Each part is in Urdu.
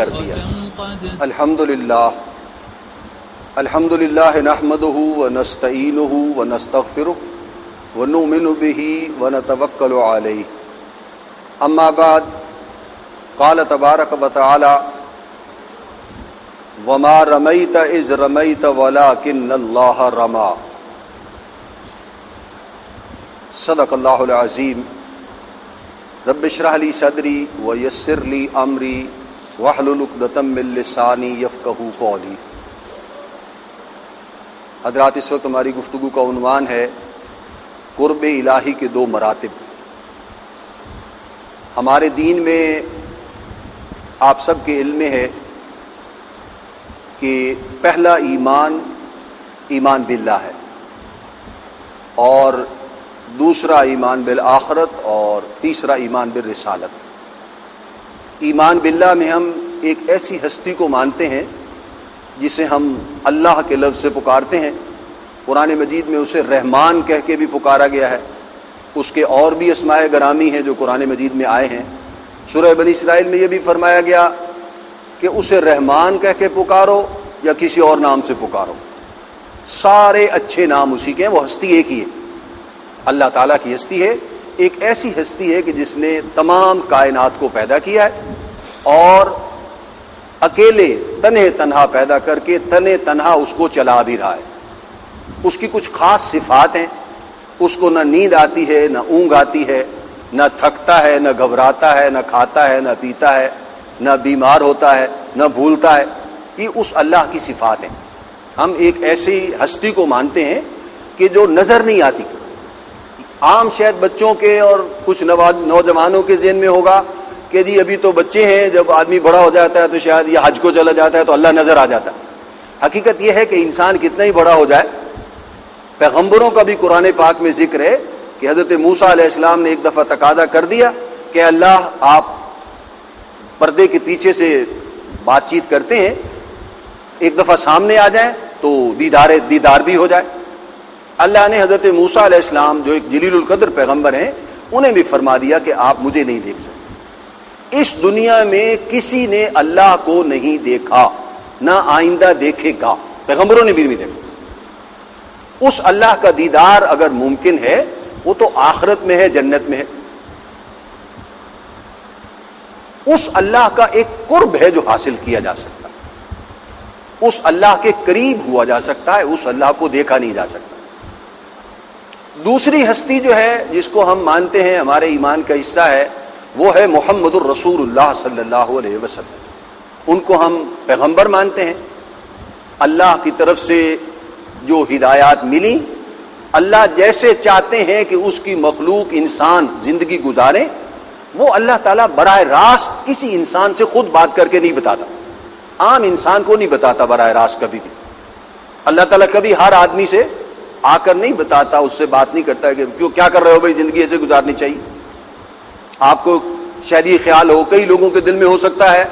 کر دیا۔ الحمدللہ نحمدہ ونستعینہ ونستغفرہ ونؤمن بہ ونتوکل علیہ، اما بعد قال تبارک وتعالی وما رمیت اذ رمیت ولکن اللہ رمی۔ صدق اللہ العظیم۔ رب اشرح لی صدری ویسر لی امری واحلل عقدۃ من لسانی یفقہوا قولی۔ حضرات، اس وقت ہماری گفتگو کا عنوان ہے قرب الہی کے دو مراتب۔ ہمارے دین میں آپ سب کے علم میں ہے کہ پہلا ایمان باللہ ہے، اور دوسرا ایمان بالآخرت، اور تیسرا ایمان بالرسالت۔ ایمان باللہ میں ہم ایک ایسی ہستی کو مانتے ہیں جسے ہم اللہ کے لفظ سے پکارتے ہیں۔ قرآن مجید میں اسے رحمان کہہ کے بھی پکارا گیا ہے، اس کے اور بھی اسماء گرامی ہیں جو قرآن مجید میں آئے ہیں۔ سورہ بنی اسرائیل میں یہ بھی فرمایا گیا کہ اسے رحمان کہہ کے پکارو یا کسی اور نام سے پکارو، سارے اچھے نام اسی کے ہیں، وہ ہستی ایک ہی ہے، اللہ تعالیٰ کی ہستی ہے۔ ایک ایسی ہستی ہے کہ جس نے تمام کائنات کو پیدا کیا ہے اور اکیلے تنہا پیدا کر کے تنہا اس کو چلا بھی رہا ہے۔ اس کی کچھ خاص صفات ہیں، اس کو نہ نیند آتی ہے، نہ اونگ آتی ہے، نہ تھکتا ہے، نہ گھبراتا ہے، نہ کھاتا ہے، نہ پیتا ہے، نہ بیمار ہوتا ہے، نہ بھولتا ہے۔ یہ اس اللہ کی صفات ہیں۔ ہم ایک ایسی ہستی کو مانتے ہیں کہ جو نظر نہیں آتی۔ عام شاید بچوں کے اور کچھ نوجوانوں کے ذہن میں ہوگا کہ جی ابھی تو بچے ہیں، جب آدمی بڑا ہو جاتا ہے تو شاید یہ حج کو چلا جاتا ہے تو اللہ نظر آ جاتا ہے۔ حقیقت یہ ہے کہ انسان کتنا ہی بڑا ہو جائے، پیغمبروں کا بھی قرآن پاک میں ذکر ہے کہ حضرت موسیٰ علیہ السلام نے ایک دفعہ تقاضا کر دیا کہ اللہ آپ پردے کے پیچھے سے بات چیت کرتے ہیں، ایک دفعہ سامنے آ جائیں تو دیدار بھی ہو جائے۔ اللہ نے حضرت موسیٰ علیہ السلام جو ایک جلیل القدر پیغمبر ہیں انہیں بھی فرما دیا کہ آپ مجھے نہیں دیکھ سکتے۔ اس دنیا میں کسی نے اللہ کو نہیں دیکھا، نہ آئندہ دیکھے گا، پیغمبروں نے بھی نہیں دیکھا۔ اس اللہ کا دیدار اگر ممکن ہے وہ تو آخرت میں ہے، جنت میں ہے۔ اس اللہ کا ایک قرب ہے جو حاصل کیا جا سکتا ہے، اس اللہ کے قریب ہوا جا سکتا ہے، اس اللہ کو دیکھا نہیں جا سکتا۔ دوسری ہستی جو ہے جس کو ہم مانتے ہیں، ہمارے ایمان کا حصہ ہے، وہ ہے محمد الرسول اللہ صلی اللہ علیہ وسلم۔ ان کو ہم پیغمبر مانتے ہیں، اللہ کی طرف سے جو ہدایات ملی، اللہ جیسے چاہتے ہیں کہ اس کی مخلوق انسان زندگی گزارے، وہ اللہ تعالیٰ براہ راست کسی انسان سے خود بات کر کے نہیں بتاتا، عام انسان کو نہیں بتاتا براہ راست کبھی بھی۔ اللہ تعالیٰ کبھی ہر آدمی سے آ کر نہیں بتاتا، اس سے بات نہیں کرتا کہ کیوں کیا کر رہے ہو بھائی، زندگی ایسے گزارنی چاہیے۔ آپ کو شاید یہ خیال ہو، کئی لوگوں کے دل میں ہو سکتا ہے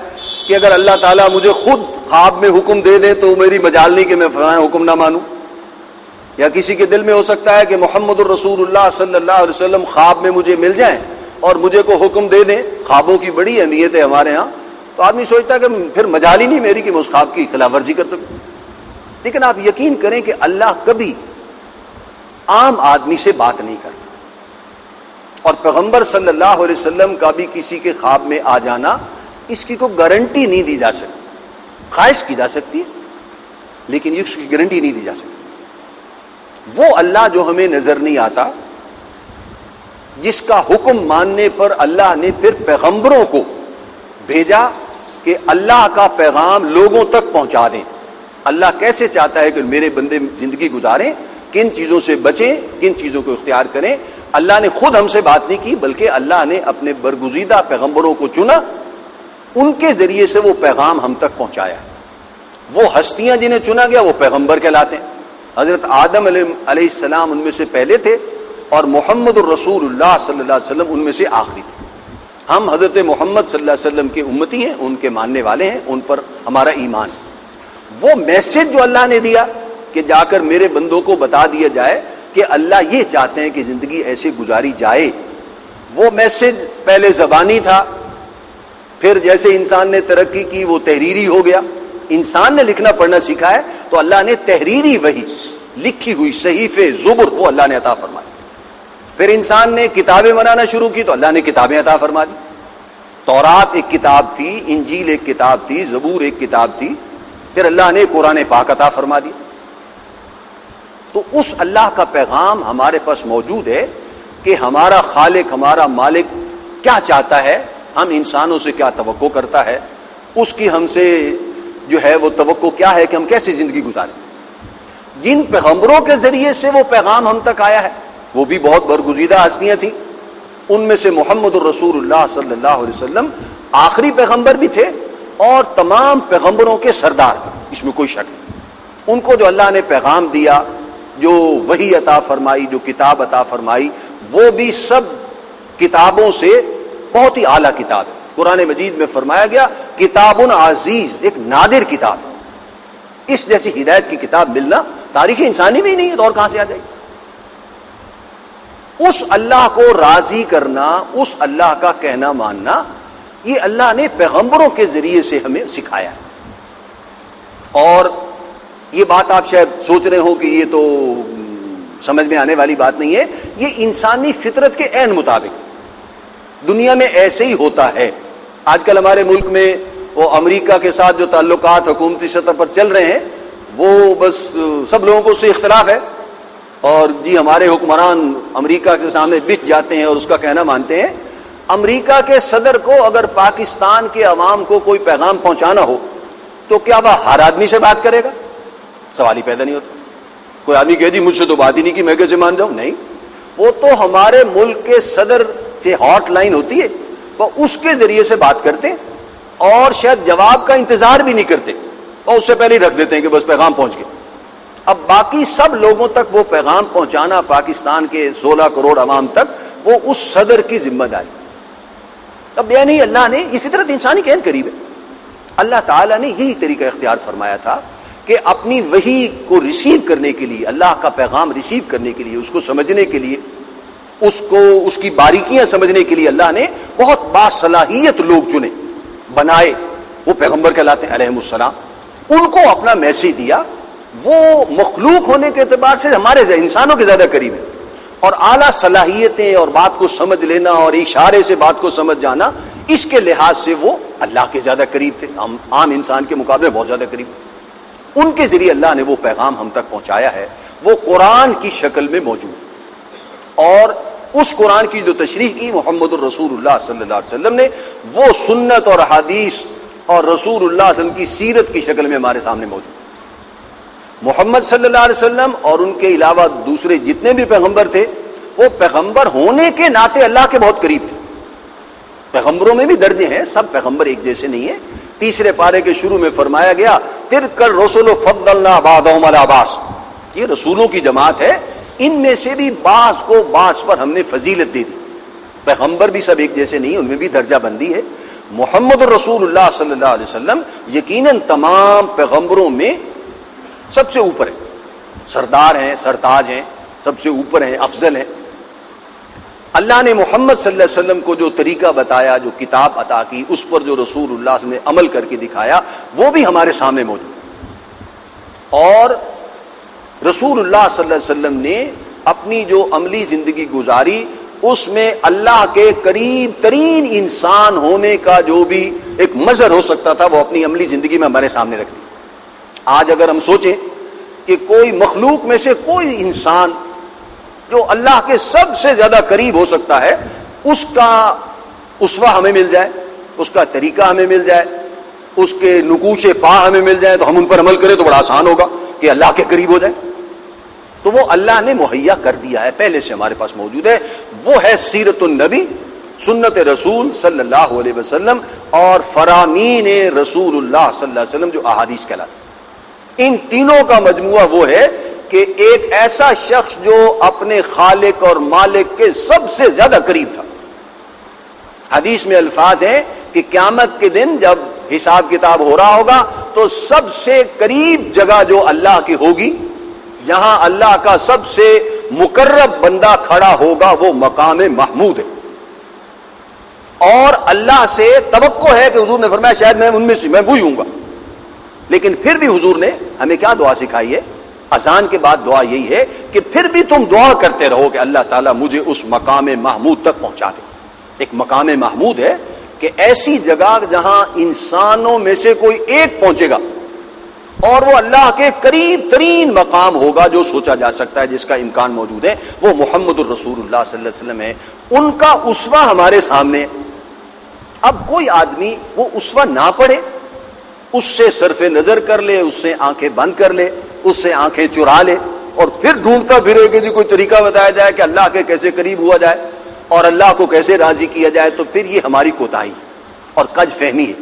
کہ اگر اللہ تعالیٰ مجھے خود خواب میں حکم دے دے تو میری مجال نہیں کہ میں فلاں حکم نہ مانوں۔ یا کسی کے دل میں ہو سکتا ہے کہ محمد الرسول اللہ صلی اللہ علیہ وسلم خواب میں مجھے مل جائیں اور مجھے کو حکم دے دیں۔ خوابوں کی بڑی اہمیت ہے ہمارے ہاں، تو آدمی سوچتا ہے کہ پھر مجال ہی نہیں میری کہ میں اس خواب کی خلاف ورزی کر سکوں۔ لیکن آپ یقین کریں کہ اللہ کبھی عام آدمی سے بات نہیں کرتا، اور پیغمبر صلی اللہ علیہ وسلم کا بھی کسی کے خواب میں آ جانا اس کی کوئی گارنٹی نہیں دی جا سکتی۔ خواہش کی جا سکتی ہے لیکن اس کی گارنٹی نہیں دی جا سکتی۔ وہ اللہ جو ہمیں نظر نہیں آتا، جس کا حکم ماننے پر اللہ نے پھر پیغمبروں کو بھیجا کہ اللہ کا پیغام لوگوں تک پہنچا دیں۔ اللہ کیسے چاہتا ہے کہ میرے بندے زندگی گزاریں، کن چیزوں سے بچیں، کن چیزوں کو اختیار کریں۔ اللہ نے خود ہم سے بات نہیں کی، بلکہ اللہ نے اپنے برگزیدہ پیغمبروں کو چنا، ان کے ذریعے سے وہ پیغام ہم تک پہنچایا۔ وہ ہستیاں جنہیں چنا گیا وہ پیغمبر کہلاتے ہیں۔ حضرت آدم علیہ السلام ان میں سے پہلے تھے، اور محمد الرسول اللہ صلی اللہ علیہ وسلم ان میں سے آخری تھے۔ ہم حضرت محمد صلی اللہ علیہ وسلم کے امتی ہیں، ان کے ماننے والے ہیں، ان پر ہمارا ایمان ہے۔ وہ میسج جو اللہ نے دیا کہ جا کر میرے بندوں کو بتا دیا جائے کہ اللہ یہ چاہتے ہیں کہ زندگی ایسے گزاری جائے، وہ میسج پہلے زبانی تھا، پھر جیسے انسان نے ترقی کی وہ تحریری ہو گیا، انسان نے لکھنا پڑھنا سیکھا ہے تو اللہ نے تحریری وحی، لکھی ہوئی صحیفے زبر وہ اللہ نے عطا فرمائی۔ پھر انسان نے کتابیں بنانا شروع کی تو اللہ نے کتابیں عطا فرما دی۔ تورات ایک کتاب تھی، انجیل ایک کتاب تھی، زبور ایک کتاب تھی، پھر اللہ نے قرآن پاک عطا فرما دی۔ تو اس اللہ کا پیغام ہمارے پاس موجود ہے کہ ہمارا خالق، ہمارا مالک کیا چاہتا ہے، ہم انسانوں سے کیا توقع کرتا ہے، اس کی ہم سے جو ہے وہ توقع کیا ہے کہ ہم کیسی زندگی گزاریں۔ جن پیغمبروں کے ذریعے سے وہ پیغام ہم تک آیا ہے وہ بھی بہت برگزیدہ ہستیاں تھیں، ان میں سے محمد الرسول اللہ صلی اللہ علیہ وسلم آخری پیغمبر بھی تھے اور تمام پیغمبروں کے سردار تھے، اس میں کوئی شک نہیں۔ ان کو جو اللہ نے پیغام دیا، جو وحی عطا فرمائی، جو کتاب عطا فرمائی، وہ بھی سب کتابوں سے بہت ہی اعلیٰ کتاب ہے۔ قرآن مجید میں فرمایا گیا کتاب عزیز، ایک نادر کتاب، اس جیسی ہدایت کی کتاب ملنا تاریخ انسانی میں ہی نہیں ہے تو اور کہاں سے آ جائے گی۔ اس اللہ کو راضی کرنا، اس اللہ کا کہنا ماننا، یہ اللہ نے پیغمبروں کے ذریعے سے ہمیں سکھایا ہے۔ اور یہ بات آپ شاید سوچ رہے ہو کہ یہ تو سمجھ میں آنے والی بات نہیں ہے، یہ انسانی فطرت کے عین مطابق دنیا میں ایسے ہی ہوتا ہے۔ آج کل ہمارے ملک میں وہ امریکہ کے ساتھ جو تعلقات حکومتی سطح پر چل رہے ہیں وہ بس سب لوگوں کو اس سے اختلاف ہے، اور جی ہمارے حکمران امریکہ کے سامنے بچ جاتے ہیں اور اس کا کہنا مانتے ہیں۔ امریکہ کے صدر کو اگر پاکستان کے عوام کو کوئی پیغام پہنچانا ہو تو کیا وہ ہر آدمی سے بات کرے گا؟ سوال ہی پیدا نہیں ہوتا۔ کوئی آدمی کہے جی مجھ سے تو بات ہی نہیں کی، میں کیسے مان جاؤں؟ نہیں، وہ تو ہمارے ملک کے صدر سے ہاٹ لائن ہوتی ہے، وہ اس کے ذریعے سے بات کرتے ہیں اور شاید جواب کا انتظار بھی نہیں کرتے اور اس سے پہلے ہی رکھ دیتے ہیں کہ بس پیغام پہنچ گیا۔ اب باقی سب لوگوں تک وہ پیغام پہنچانا، پاکستان کے 16 کروڑ عوام تک، وہ اس صدر کی ذمہ داری۔ اب یعنی اللہ نے، یہ فطرت انسانی کے قریب ہے، اللہ تعالیٰ نے یہی طریقہ اختیار فرمایا تھا کہ اپنی وحی کو ریسیو کرنے کے لیے، اللہ کا پیغام ریسیو کرنے کے لیے، اس کو سمجھنے کے لیے، اس کی باریکیاں سمجھنے کے لیے اللہ نے بہت باصلاحیت لوگ چنے، بنائے، وہ پیغمبر کہلاتے ہیں علیہم السلام۔ ان کو اپنا میسج دیا، وہ مخلوق ہونے کے اعتبار سے ہمارے انسانوں کے زیادہ قریب ہے، اور اعلیٰ صلاحیتیں اور بات کو سمجھ لینا اور اشارے سے بات کو سمجھ جانا، اس کے لحاظ سے وہ اللہ کے زیادہ قریب تھے، عام انسان کے مقابلے بہت زیادہ قریب۔ ان کے ذریعے اللہ نے وہ پیغام ہم تک پہنچایا ہے، وہ قرآن کی شکل میں موجود، اور اس قرآن کی جو تشریح کی محمد الرسول اللہ صلی اللہ علیہ وسلم نے، وہ سنت اور حدیث اور رسول اللہ صلی اللہ علیہ وسلم کی سیرت کی شکل میں ہمارے سامنے موجود۔ محمد صلی اللہ علیہ وسلم اور ان کے علاوہ دوسرے جتنے بھی پیغمبر تھے، وہ پیغمبر ہونے کے ناطے اللہ کے بہت قریب تھے۔ پیغمبروں میں بھی درجے ہیں، سب پیغمبر ایک جیسے نہیں ہیں۔ تیسرے پارے کے شروع میں فرمایا گیا تلک الرسل فضلنا بعضهم علی بعض، یہ رسولوں کی جماعت ہے، ان میں سے بھی بعض کو بعض پر ہم نے فضیلت دے دی۔ پیغمبر بھی سب ایک جیسے نہیں، ان میں بھی درجہ بندی ہے۔ محمد الرسول اللہ صلی اللہ علیہ وسلم یقیناً تمام پیغمبروں میں سب سے اوپر ہے، سردار ہیں، سرتاج ہیں، سب سے اوپر ہیں، افضل ہیں۔ اللہ نے محمد صلی اللہ علیہ وسلم کو جو طریقہ بتایا، جو کتاب عطا کی، اس پر جو رسول اللہ صلی اللہ علیہ وسلم نے عمل کر کے دکھایا، وہ بھی ہمارے سامنے موجود ہے۔ اور رسول اللہ صلی اللہ علیہ وسلم نے اپنی جو عملی زندگی گزاری، اس میں اللہ کے قریب ترین انسان ہونے کا جو بھی ایک مظہر ہو سکتا تھا، وہ اپنی عملی زندگی میں ہمارے سامنے رکھ دی۔ آج اگر ہم سوچیں کہ کوئی مخلوق میں سے کوئی انسان جو اللہ کے سب سے زیادہ قریب ہو سکتا ہے، اس کا اسوہ ہمیں مل جائے، اس کا طریقہ ہمیں مل جائے، اس کے نقوش پا ہمیں مل جائے، تو ہم ان پر عمل کریں تو بڑا آسان ہوگا کہ اللہ کے قریب ہو جائے۔ تو وہ اللہ نے مہیا کر دیا ہے، پہلے سے ہمارے پاس موجود ہے۔ وہ ہے سیرت النبی، سنت رسول صلی اللہ علیہ وسلم، اور فرامین رسول اللہ صلی اللہ علیہ وسلم جو احادیث کہلاتے ہیں۔ ان تینوں کا مجموعہ وہ ہے کہ ایک ایسا شخص جو اپنے خالق اور مالک کے سب سے زیادہ قریب تھا۔ حدیث میں الفاظ ہیں کہ قیامت کے دن جب حساب کتاب ہو رہا ہوگا تو سب سے قریب جگہ جو اللہ کی ہوگی، جہاں اللہ کا سب سے مقرب بندہ کھڑا ہوگا، وہ مقام محمود ہے۔ اور اللہ سے توقع ہے کہ حضور نے فرمایا شاید میں ان میں سے میں وہی ہوں گا، لیکن پھر بھی حضور نے ہمیں کیا دعا سکھائی ہے؟ اذان کے بعد دعا یہی ہے کہ پھر بھی تم دعا کرتے رہو کہ اللہ تعالیٰ مجھے اس مقام محمود تک پہنچا دے۔ ایک مقام محمود ہے کہ ایسی جگہ جہاں انسانوں میں سے کوئی ایک پہنچے گا اور وہ اللہ کے قریب ترین مقام ہوگا جو سوچا جا سکتا ہے، جس کا امکان موجود ہے، وہ محمد الرسول اللہ صلی اللہ علیہ وسلم ہے۔ ان کا اسوہ ہمارے سامنے۔ اب کوئی آدمی وہ اسوہ نہ پڑھے، اس سے صرف نظر کر لے، اس سے آنکھیں بند کر لے، اس سے آنکھیں چرا لے، اور پھر ڈھونڈتا پھرے کہ جی کوئی طریقہ بتایا جائے کہ اللہ کے کیسے قریب ہوا جائے اور اللہ کو کیسے راضی کیا جائے، تو پھر یہ ہماری کوتاہی اور کج فہمی ہے۔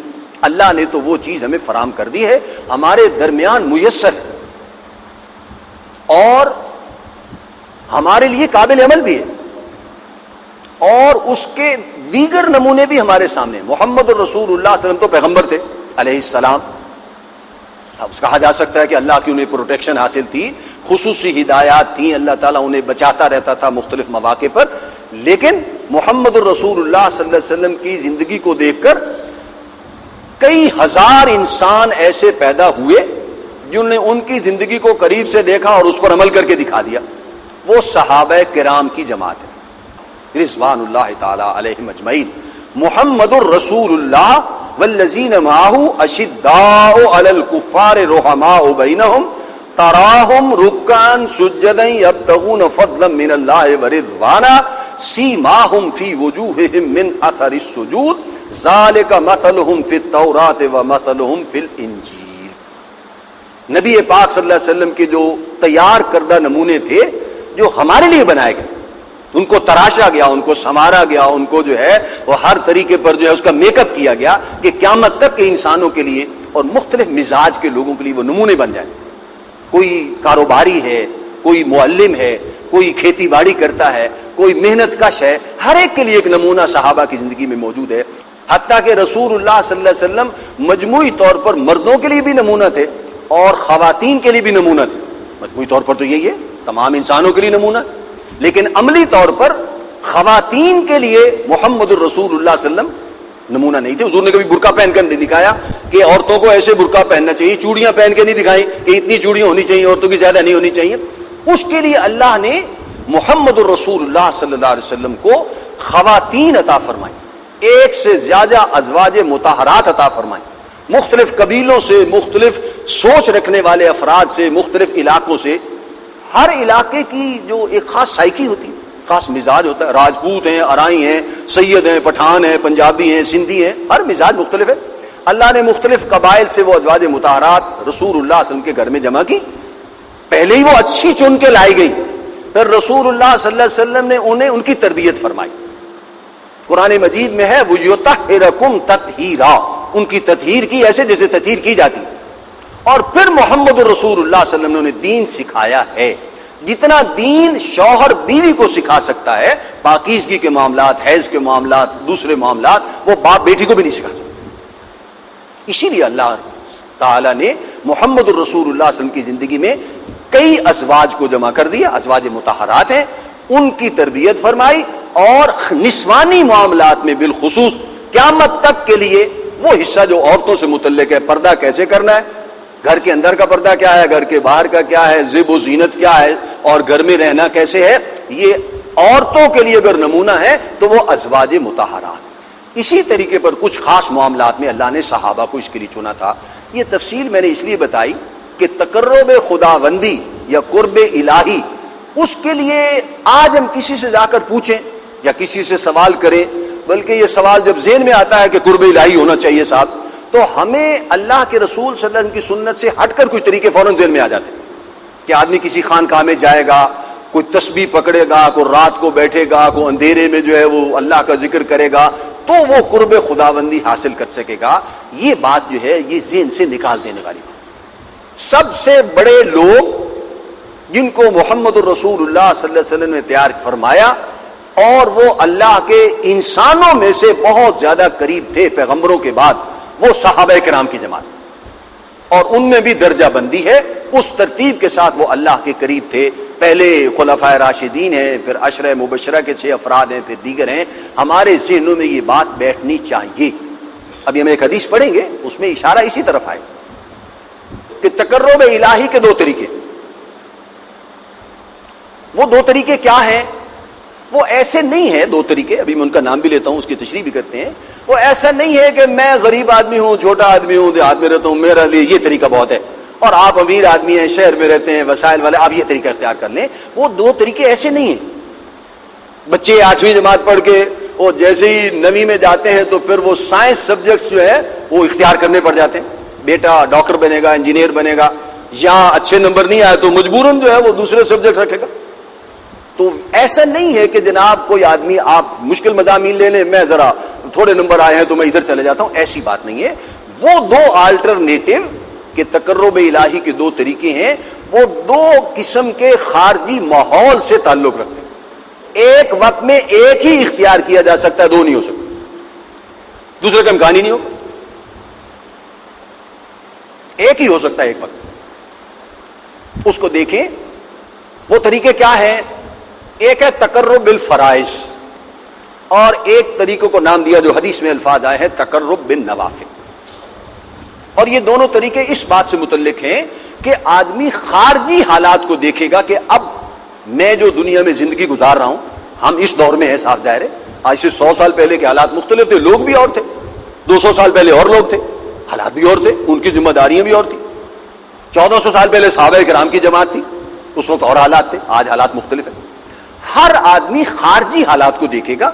اللہ نے تو وہ چیز ہمیں فراہم کر دی ہے، ہمارے درمیان میسر ہے اور ہمارے لیے قابل عمل بھی ہے، اور اس کے دیگر نمونے بھی ہمارے سامنے۔ محمد الرسول اللہ صلی اللہ علیہ وسلم تو پیغمبر تھے علیہ السلام، کہا جا سکتا ہے کہ اللہ کی انہیں پروٹیکشن حاصل تھی، خصوصی ہدایات تھیں، اللہ تعالیٰ انہیں بچاتا رہتا تھا مختلف مواقع پر، لیکن محمد الرسول اللہ صلی اللہ علیہ وسلم کی زندگی کو دیکھ کر کئی ہزار انسان ایسے پیدا ہوئے جنہوں نے ان کی زندگی کو قریب سے دیکھا اور اس پر عمل کر کے دکھا دیا۔ وہ صحابہ کرام کی جماعت ہے رضوان اللہ تعالی علیہم اجمعین۔ محمد الرسول اللہ والذین معہ اشداء علی الکفار رحماء بینہم تراہم رکعا سجدا یبتغون فضلا من اللہ ورضوانا سیماہم فی وجوہہم من اثر السجود ذالک مثلہم فی التوراۃ ومثلہم فی الانجیل۔ نبی پاک صلی اللہ علیہ وسلم کے جو تیار کردہ نمونے تھے جو ہمارے لیے بنائے گئے، ان کو تراشا گیا، ان کو سنوارا گیا، ان کو جو ہے وہ ہر طریقے پر جو ہے اس کا میک اپ کیا گیا کہ قیامت تک کے انسانوں کے لیے اور مختلف مزاج کے لوگوں کے لیے وہ نمونے بن جائیں۔ کوئی کاروباری ہے، کوئی معلم ہے، کوئی کھیتی باڑی کرتا ہے، کوئی محنت کش ہے، ہر ایک کے لیے ایک نمونہ صحابہ کی زندگی میں موجود ہے۔ حتیٰ کہ رسول اللہ صلی اللہ علیہ وسلم مجموعی طور پر مردوں کے لیے بھی نمونہ تھے اور خواتین کے لیے بھی نمونہ تھے۔ مجموعی طور پر تو یہی ہے، تمام انسانوں کے لیے نمونہ، لیکن عملی طور پر خواتین کے لیے محمد الرسول اللہ صلی اللہ علیہ وسلم نمونہ نہیں تھے۔ حضور نے کبھی برقع پہن کر نہیں دکھایا کہ عورتوں کو ایسے برقع پہننا چاہیے، چوڑیاں پہن کے نہیں دکھائیں کہ اتنی چوڑیاں ہونی چاہیے، عورتوں کی زیادہ نہیں ہونی چاہیے۔ اس کے لیے اللہ نے محمد الرسول اللہ صلی اللہ علیہ وسلم کو خواتین عطا فرمائی، ایک سے زیادہ ازواج مطہرات عطا فرمائی، مختلف قبیلوں سے، مختلف سوچ رکھنے والے افراد سے، مختلف علاقوں سے۔ ہر علاقے کی جو ایک خاص سائیکی ہوتی ہے، خاص مزاج ہوتا ہے۔ راجپوت ہیں، ارائی ہیں، سید ہیں، پٹھان ہیں، پنجابی ہیں، سندھی ہیں، ہر مزاج مختلف ہے۔ اللہ نے مختلف قبائل سے وہ ازواج مطہرات رسول اللہ صلی اللہ علیہ وسلم کے گھر میں جمع کی۔ پہلے ہی وہ اچھی چن کے لائی گئی، پھر رسول اللہ صلی اللہ علیہ وسلم نے انہیں ان کی تربیت فرمائی۔ قرآن مجید میں ہے وَيُطَهِّرَكُمْ تَطْهِيرًا، ان کی تطہیر کی ایسے جیسے تطہیر کی جاتی۔ اور پھر محمد الرسول اللہ صلی اللہ علیہ وسلم نے انہیں دین سکھایا ہے، جتنا دین شوہر بیوی کو سکھا سکتا ہے، پاکیزگی کے معاملات، حیض کے معاملات، دوسرے معاملات، وہ باپ بیٹی کو بھی نہیں سکھا سکتا۔ اسی لیے اللہ تعالیٰ نے محمد الرسول اللہ صلی اللہ علیہ وسلم کی زندگی میں کئی ازواج کو جمع کر دیا، ازواج مطہرات ہیں، ان کی تربیت فرمائی، اور نسوانی معاملات میں بالخصوص قیامت تک کے لیے وہ حصہ جو عورتوں سے متعلق ہے، پردہ کیسے کرنا ہے، گھر کے اندر کا پردہ کیا ہے، گھر کے باہر کا کیا ہے، زیب و زینت کیا ہے، اور گھر میں رہنا کیسے ہے، یہ عورتوں کے لیے اگر نمونہ ہے تو وہ ازواج مطہرات۔ اسی طریقے پر کچھ خاص معاملات میں اللہ نے صحابہ کو اس کے لیے چنا تھا۔ یہ تفصیل میں نے اس لیے بتائی کہ تقرب خداوندی یا قرب الہی، اس کے لیے آج ہم کسی سے جا کر پوچھیں یا کسی سے سوال کریں، بلکہ یہ سوال جب ذہن میں آتا ہے کہ قرب الہی ہونا چاہیے صاحب، تو ہمیں اللہ کے رسول صلی اللہ علیہ وسلم کی سنت سے ہٹ کر کچھ طریقے فوراً ذہن میں آ جاتے ہیں کہ آدمی کسی خانقاہ میں جائے گا، کوئی تسبیح پکڑے گا، کوئی رات کو بیٹھے گا، کوئی اندھیرے میں جو ہے وہ اللہ کا ذکر کرے گا تو وہ قرب خداوندی حاصل کر سکے گا۔ یہ بات جو ہے یہ ذہن سے نکال دینے والی بات۔ سب سے بڑے لوگ جن کو محمد الرسول اللہ صلی اللہ علیہ وسلم نے تیار فرمایا اور وہ اللہ کے انسانوں میں سے بہت زیادہ قریب تھے پیغمبروں کے بعد، وہ صحابہ کرام کی جماعت۔ اور ان میں بھی درجہ بندی ہے اس ترتیب کے ساتھ وہ اللہ کے قریب تھے. پہلے خلفائے راشدین ہیں, پھر عشرہ مبشرہ کے 6 افراد ہیں, پھر دیگر ہیں. ہمارے ذہنوں میں یہ بات بیٹھنی چاہیے. ابھی ہم ایک حدیث پڑھیں گے, اس میں اشارہ اسی طرف آئے کہ تقرب الہی کے 2 طریقے. وہ 2 طریقے کیا ہیں؟ وہ ایسے نہیں ہیں 2 طریقے, ابھی میں ان کا نام بھی لیتا ہوں, اس کی تشریح بھی کرتے ہیں. وہ ایسا نہیں ہے کہ میں غریب آدمی ہوں, چھوٹا آدمی ہوں, دیہات میں رہتا ہوں, میرے لیے یہ طریقہ بہت ہے, اور آپ امیر آدمی ہیں, شہر میں رہتے ہیں, وسائل والے, آپ یہ طریقہ اختیار کر لیں. وہ 2 طریقے ایسے نہیں ہیں. بچے 8ویں جماعت پڑھ کے وہ جیسے ہی 9ویں میں جاتے ہیں تو پھر وہ سائنس سبجیکٹس جو ہے وہ اختیار کرنے پڑ جاتے ہیں. بیٹا ڈاکٹر بنے گا, انجینئر بنے گا, یا اچھے نمبر نہیں آئے تو مجبوراً جو ہے وہ دوسرے سبجیکٹ رکھے گا. تو ایسا نہیں ہے کہ جناب کوئی آدمی آپ مشکل مضامین لے لیں, میں ذرا تھوڑے نمبر آئے ہیں تو میں ادھر چلے جاتا ہوں, ایسی بات نہیں ہے. وہ 2 آلٹرنیٹو کہ تقرب الہی کے 2 طریقے ہیں, وہ 2 قسم کے خارجی ماحول سے تعلق رکھتے ہیں. ایک وقت میں ایک ہی اختیار کیا جا سکتا ہے, 2 نہیں ہو سکتا, دوسرے کا امکان ہی نہیں ہوگا. ایک ہی ہو سکتا ہے ایک وقت. اس کو دیکھیں وہ طریقے کیا ہیں. ایک ہے تقرب بالفرائض, اور ایک طریقے کو نام دیا جو حدیث میں الفاظ آئے ہیں تقرب بالنوافل. اور یہ دونوں طریقے اس بات سے متعلق ہیں کہ آدمی خارجی حالات کو دیکھے گا کہ اب میں جو دنیا میں زندگی گزار رہا ہوں, ہم اس دور میں ہیں, صاف ظاہر ہے آج سے 100 سال پہلے کے حالات مختلف تھے, لوگ بھی اور تھے. 200 سال پہلے اور لوگ تھے, حالات بھی اور تھے, ان کی ذمہ داریاں بھی اور تھی. 1400 سال پہلے صحابہ کرام کی جماعت تھی, اس وقت اور حالات تھے, آج حالات مختلف ہیں. ہر آدمی خارجی حالات کو دیکھے گا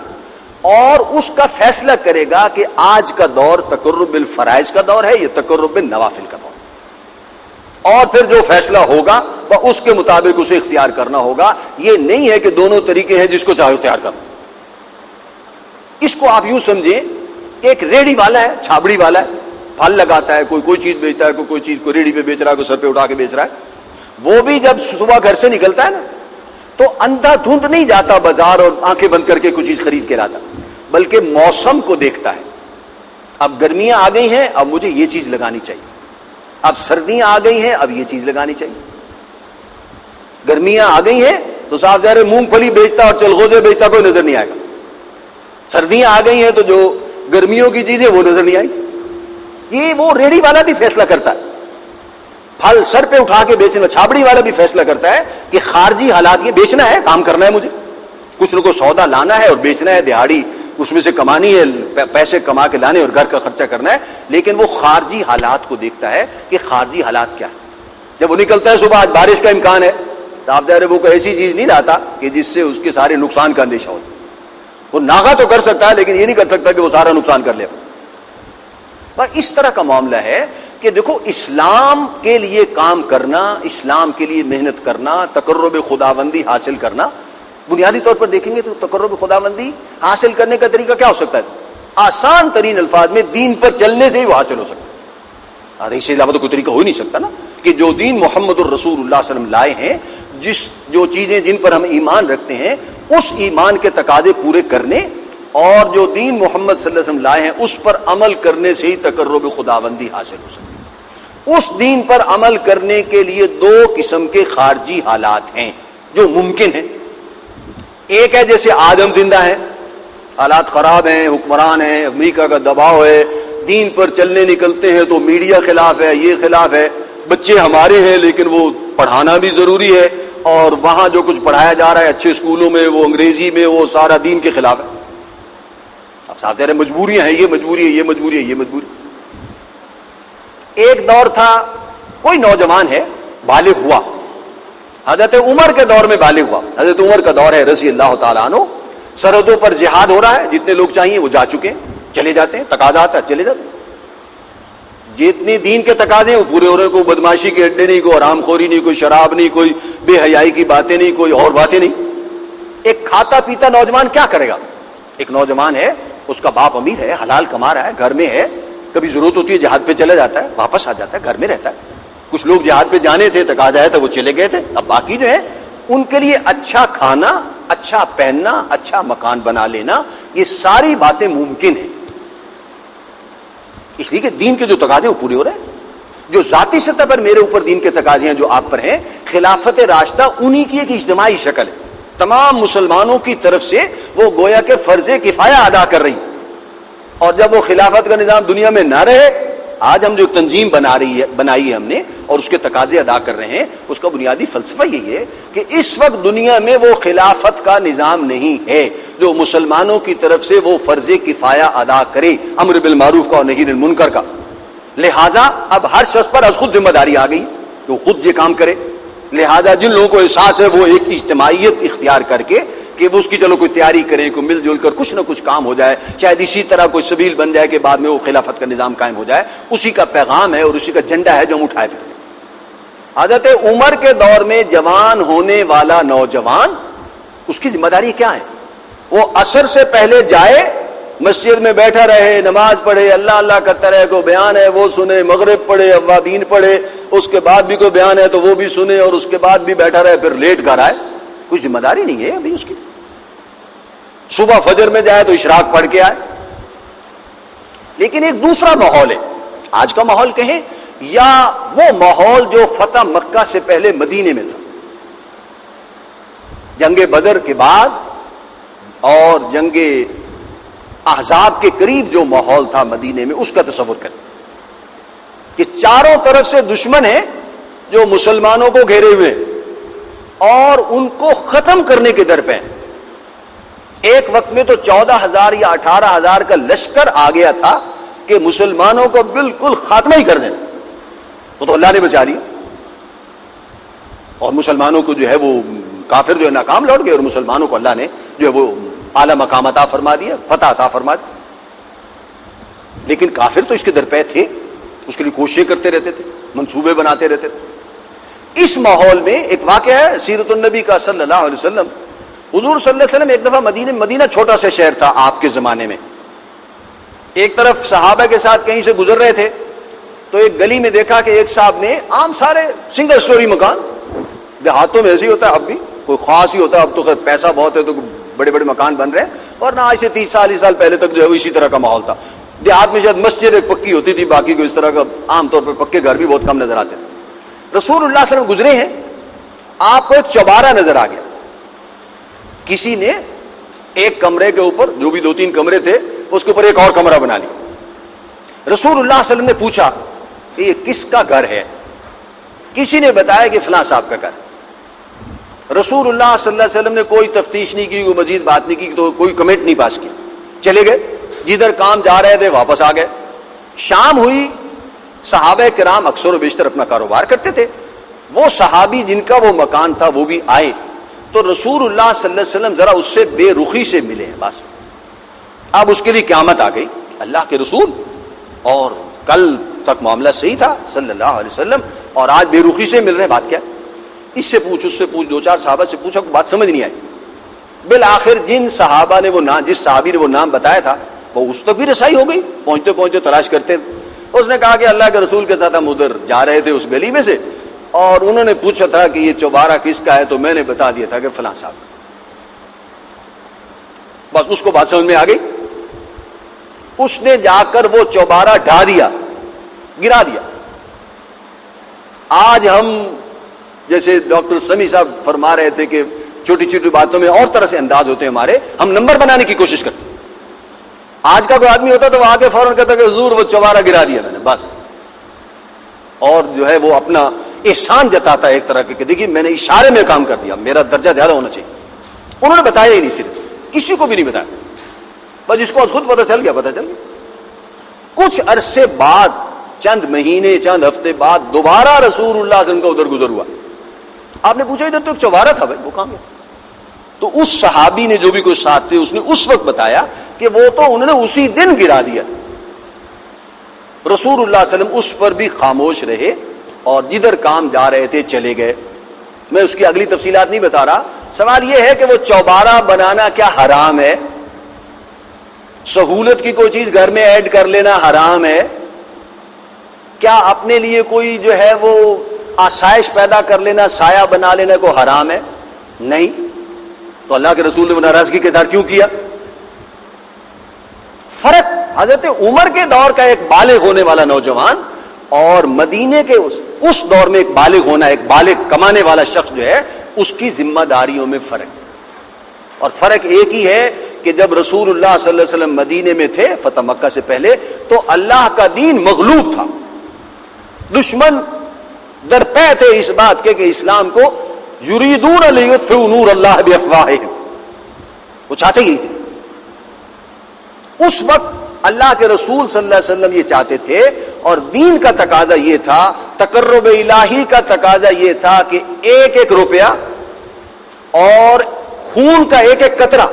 اور اس کا فیصلہ کرے گا کہ آج کا دور تقرب بالفرائض کا دور ہے یا تقرب بالنوافل کا دور. اور پھر جو فیصلہ ہوگا وہ اس کے مطابق اسے اختیار کرنا ہوگا. یہ نہیں ہے کہ دونوں طریقے ہیں جس کو چاہے اختیار کرنا. اس کو آپ یوں سمجھیں کہ ایک ریڑھی والا ہے, چھابڑی والا ہے, پھل لگاتا ہے, کوئی چیز بیچتا ہے, کوئی چیز کو ریڑھی پہ بیچ رہا ہے, کوئی سر پہ اٹھا کے بیچ رہا ہے. وہ بھی جب صبح گھر سے نکلتا ہے نا تو اندھا دھند نہیں جاتا بازار اور آنکھیں بند کر کے کوئی چیز خرید کے لاتا, بلکہ موسم کو دیکھتا ہے. اب گرمیاں آ گئی ہیں, اب مجھے یہ چیز لگانی چاہیے. اب سردیاں آ گئی ہیں, اب یہ چیز لگانی چاہیے. گرمیاں آ گئی ہیں تو صاف ظاہر مونگ پھلی بیچتا اور چلغوزے بیچتا کوئی نظر نہیں آئے گا. سردیاں آ گئی ہیں تو جو گرمیوں کی چیزیں وہ نظر نہیں آئی. یہ وہ ریڑھی والا بھی فیصلہ کرتا ہے, پھل سر پہ اٹھا کے بیچنے, چھابڑی والا بھی فیصلہ کرتا ہے کہ خارجی حالات, یہ بیچنا ہے, کام کرنا ہے, مجھے کچھ نہ کچھ سودا لانا ہے اور بیچنا ہے, دیہاڑی اس میں سے کمانی ہے, پیسے کما کے لانے اور گھر کا خرچہ کرنا ہے. لیکن وہ خارجی حالات کو دیکھتا ہے کہ خارجی حالات کیا ہے. جب وہ نکلتا ہے صبح, آج بارش کا امکان ہے, صاف ظاہر ہے وہ کوئی ایسی چیز نہیں لاتا کہ جس سے اس کے سارے نقصان کا اندیشہ ہو. وہ ناغہ تو کر سکتا ہے لیکن یہ نہیں کر سکتا کہ وہ سارا نقصان کر لے. پر اس طرح کا معاملہ ہے کہ دیکھو, اسلام کے لیے کام کرنا, اسلام کے لیے محنت کرنا, تقرب خداوندی حاصل کرنا, بنیادی طور پر دیکھیں گے تو تقرب خداوندی حاصل کرنے کا طریقہ کیا ہو سکتا ہے؟ آسان ترین الفاظ میں دین پر چلنے سے ہی وہ حاصل ہو سکتا ہے. اور اس سے علاوہ تو کوئی طریقہ ہو ہی نہیں سکتا نا, کہ جو دین محمد الرسول اللہ صلی اللہ علیہ وسلم لائے ہیں, جو چیزیں جن پر ہم ایمان رکھتے ہیں, اس ایمان کے تقاضے پورے کرنے, اور جو دین محمد صلی اللہ علیہ وسلم لائے ہیں اس پر عمل کرنے سے ہی تقرب خداوندی حاصل ہو سکتی ہے. اس دین پر عمل کرنے کے لیے 2 قسم کے خارجی حالات ہیں جو ممکن ہیں. ایک ہے جیسے آج ہم زندہ ہیں, حالات خراب ہیں, حکمران ہیں, امریکہ کا دباؤ ہے, دین پر چلنے نکلتے ہیں تو میڈیا خلاف ہے, یہ خلاف ہے, بچے ہمارے ہیں لیکن وہ پڑھانا بھی ضروری ہے, اور وہاں جو کچھ پڑھایا جا رہا ہے اچھے اسکولوں میں وہ انگریزی میں, وہ سارا دین کے خلاف ہے. اب صاف ظاہر ہے مجبوریاں ہیں, یہ مجبوری ہے, یہ مجبوری ہے, یہ مجبوری. ایک دور تھا, کوئی نوجوان ہے, بالغ ہوا, حضرت عمر کے دور میں بالغ ہوا. حضرت عمر کا دور ہے رضی اللہ تعالیٰ عنہ, سرحدوں پر جہاد ہو رہا ہے, جتنے لوگ چاہیے وہ جا چکے ہیں, چلے جاتے ہیں, تقاضا آتا ہے چلے جاتے ہیں. جتنے دین کے تقاضے وہ پورے ہو رہے ہیں, کوئی بدماشی کے اڈے نہیں, کوئی حرام خوری نہیں, کوئی شراب نہیں, کوئی بے حیائی کی باتیں نہیں, کوئی اور باتیں نہیں. ایک کھاتا پیتا نوجوان کیا کرے گا؟ ایک نوجوان ہے, اس کا باپ امیر ہے, حلال کما رہا ہے, گھر میں ہے, کبھی ضرورت ہوتی ہے جہاد پہ چلا جاتا ہے, واپس آ جاتا ہے, گھر میں رہتا ہے. کچھ لوگ جہاد پہ جانے تھے, تقاضا ہے تو وہ چلے گئے تھے. اب باقی جو ہے ان کے لیے اچھا کھانا, اچھا پہننا, اچھا مکان بنا لینا, یہ ساری باتیں ممکن ہیں, اس لیے کہ دین کے جو تقاضے وہ پورے ہو رہے ہیں. جو ذاتی سطح پر میرے اوپر دین کے تقاضے ہیں جو آپ پر ہیں، خلافت راشدہ انہی کی ایک اجتماعی شکل ہے، تمام مسلمانوں کی طرف سے وہ گویا کہ فرض کفایہ ادا کر رہی. اور جب وہ خلافت کا نظام دنیا میں نہ رہے، آج ہم جو تنظیم بنائی ہے ہم نے اور اس کے تقاضے ادا کر رہے ہیں، اس کا بنیادی فلسفہ یہی ہے کہ اس وقت دنیا میں وہ خلافت کا نظام نہیں ہے جو مسلمانوں کی طرف سے وہ فرض کفایہ ادا کرے امر بالمعروف کا اور نہی عن المنکر کا. لہذا اب ہر شخص پر از خود ذمہ داری آ گئی کہ وہ خود یہ کام کرے. لہذا جن لوگوں کو احساس ہے وہ ایک اجتماعیت اختیار کر کے کہ وہ اس کی چلو کوئی تیاری کریں، کوئی مل جل کر کچھ نہ کچھ کام ہو جائے، شاید اسی طرح کوئی سبیل بن جائے کہ بعد میں وہ خلافت کا نظام قائم ہو جائے، اسی کا پیغام ہے اور اسی کا جھنڈا ہے جو ہم اٹھائے پھرتے. حضرت عمر کے دور میں جوان ہونے والا نوجوان، اس کی ذمہ داری کیا ہے؟ وہ عصر سے پہلے جائے، مسجد میں بیٹھا رہے، نماز پڑھے، اللہ اللہ کرتا رہے، کوئی بیان ہے وہ سنے، مغرب پڑھے، اوابین پڑھے، اس کے بعد بھی کوئی بیان ہے تو وہ بھی سنے، اور اس کے بعد بھی بیٹھا رہے، پھر لیٹ کر آئے. کوئی ذمہ داری نہیں ہے ابھی اس کی. صبح فجر میں جائے تو اشراق پڑھ کے آئے. لیکن ایک دوسرا ماحول ہے، آج کا ماحول کہیں یا وہ ماحول جو فتح مکہ سے پہلے مدینے میں تھا، جنگ بدر کے بعد اور جنگ احزاب کے قریب جو ماحول تھا مدینے میں، اس کا تصور کریں کہ چاروں طرف سے دشمن ہیں جو مسلمانوں کو گھیرے ہوئے اور ان کو ختم کرنے کے در پہ ہیں. ایک وقت میں تو 14,000 یا 18,000 کا لشکر آ گیا تھا کہ مسلمانوں کو بالکل خاتمہ ہی کر دینا. وہ تو اللہ نے بچا لیا اور مسلمانوں کو جو ہے وہ کافر جو ہے ناکام لوٹ گئے اور مسلمانوں کو اللہ نے جو ہے وہ اعلی مقام عطا فرما دیا، فتح عطا فرما دی. لیکن کافر تو اس کے درپے تھے، اس کے لیے کوششیں کرتے رہتے تھے، منصوبے بناتے رہتے تھے. اس ماحول میں ایک واقعہ ہے سیرت النبی کا صلی اللہ علیہ وسلم. حضور صلی اللہ علیہ وسلم ایک دفعہ مدینہ چھوٹا سا شہر تھا آپ کے زمانے میں. ایک طرف صحابہ کے ساتھ کہیں سے گزر رہے تھے تو ایک گلی میں دیکھا کہ ایک صاحب نے عام سارے سنگل سٹوری مکان، دیہاتوں میں ایسے ہی ہوتا ہے، اب بھی کوئی خاص ہی ہوتا ہے، اب تو خیر پیسہ بہت ہے تو بڑے بڑے مکان بن رہے ہیں، اور نہ آج سے 30 سال پہلے تک جو ہے اسی طرح کا ماحول تھا. دیہات میں شاید مسجد ایک پکی ہوتی تھی، باقی کو اس طرح کا عام طور پر پکے گھر بھی بہت کم نظر آتے تھے. رسول اللہ صلی اللہ علیہ وسلم گزرے ہیں، آپ کو ایک چوبارہ نظر آ گیا. کسی نے ایک کمرے کے اوپر، جو بھی 2-3 کمرے تھے، اس کے اوپر ایک اور کمرہ بنا لیا. رسول اللہ صلی اللہ علیہ وسلم نے پوچھا کہ یہ کس کا گھر ہے؟ کسی نے بتایا کہ فلاں صاحب کا گھر. رسول اللہ صلی اللہ علیہ وسلم نے کوئی تفتیش نہیں کی، کوئی مزید بات نہیں کی، تو کوئی کمنٹ نہیں پاس کیا، چلے گئے. جدھر کام جا رہے تھے واپس آ گئے. شام ہوئی، صحابہ کرام اکثر و بیشتر اپنا کاروبار کرتے تھے. وہ صحابی جن کا وہ مکان تھا وہ بھی آئے تو رسول اللہ صلی اللہ علیہ وسلم ذرا اس سے بے رخی سے ملے ہیں. بس اب اس کے لیے قیامت آ گئی. اللہ کے رسول، اور کل تک معاملہ صحیح تھا صلی اللہ علیہ وسلم، اور آج بے رخی سے مل رہے ہیں، بات کیا؟ اس سے پوچھ، اس سے پوچھ، 2-4 صحابہ سے پوچھا، بات سمجھ نہیں آئی. بالآخر جن صحابہ نے وہ نام، جس صحابی نے وہ نام بتایا تھا، وہ اس تک بھی رسائی ہو گئی. پہنچتے پہنچتے تلاش کرتے، اس نے کہا کہ اللہ کے رسول کے ساتھ ہم ادھر جا رہے تھے اس گلی میں سے، اور انہوں نے پوچھا تھا کہ یہ چوبارہ کس کا ہے، تو میں نے بتا دیا تھا کہ فلاں صاحب. بس اس کو بات سمجھ میں آ گئی. اس نے جا کر وہ چوبارہ ڈھا دیا، گرا دیا. آج ہم جیسے ڈاکٹر سمیع صاحب فرما رہے تھے کہ چھوٹی چھوٹی باتوں میں اور طرح سے انداز ہوتے ہیں ہمارے، ہم نمبر بنانے کی کوشش کرتے ہیں. آج کا کوئی آدمی ہوتا تو وہ آگے فوراً کہتا کہ حضور وہ چوبارہ گرا دیا میں نے، بس. اور جو ہے وہ اپنا احسان جتاتا ہے ایک طرح کے کہ دیکھیے میں نے اشارے میں کام کر دیا، میرا درجہ زیادہ ہونا چاہیے. انہوں نے بتایا ہی نہیں، صرف کسی کو بھی نہیں بتایا، بس جس کو خود پتہ چل گیا پتہ چل گیا. کچھ عرصے بعد، چند مہینے چند ہفتے بعد دوبارہ رسول اللہ صلی اللہ علیہ وسلم کا ادھر گزر ہوا. آپ نے پوچھا ادھر تو ایک چوبارہ تھا بھائی، وہ کہاں گیا؟ تو اس صحابی نے جو بھی کوئی ساتھ تھے اس نے اس وقت بتایا کہ وہ تو انہوں نے اسی دن گرا دیا. رسول اللہ صلی اللہ علیہ وسلم اس پر بھی خاموش رہے اور جدھر کام جا رہے تھے چلے گئے. میں اس کی اگلی تفصیلات نہیں بتا رہا. سوال یہ ہے کہ وہ چوبارہ بنانا کیا حرام ہے؟ سہولت کی کوئی چیز گھر میں ایڈ کر لینا حرام ہے؟ کیا اپنے لیے کوئی جو ہے وہ آسائش پیدا کر لینا، سایہ بنا لینا کو حرام ہے؟ نہیں. تو اللہ کے رسول نے وہ ناراضگی کے اظہار کیوں کیا؟ فرق حضرت عمر کے دور کا ایک بالغ ہونے والا نوجوان اور مدینے کے اس دور میں ایک بالغ ہونا، ایک بالغ کمانے والا شخص جو ہے اس کی ذمہ داریوں میں فرق، اور فرق ایک ہی ہے کہ جب رسول اللہ صلی اللہ علیہ وسلم مدینے میں تھے فتح مکہ سے پہلے تو اللہ کا دین مغلوب تھا، دشمن درپے تھے اس بات کے کہ اسلام کو یریدون لیطفئوا نور اللہ بافواہہم، وہ چاہتے ہی تھے۔ اس وقت اللہ کے رسول صلی اللہ علیہ وسلم یہ چاہتے تھے، اور دین کا تقاضا یہ تھا، تقرب الہی کا تقاضا یہ تھا کہ ایک ایک روپیہ اور خون کا ایک ایک قطرہ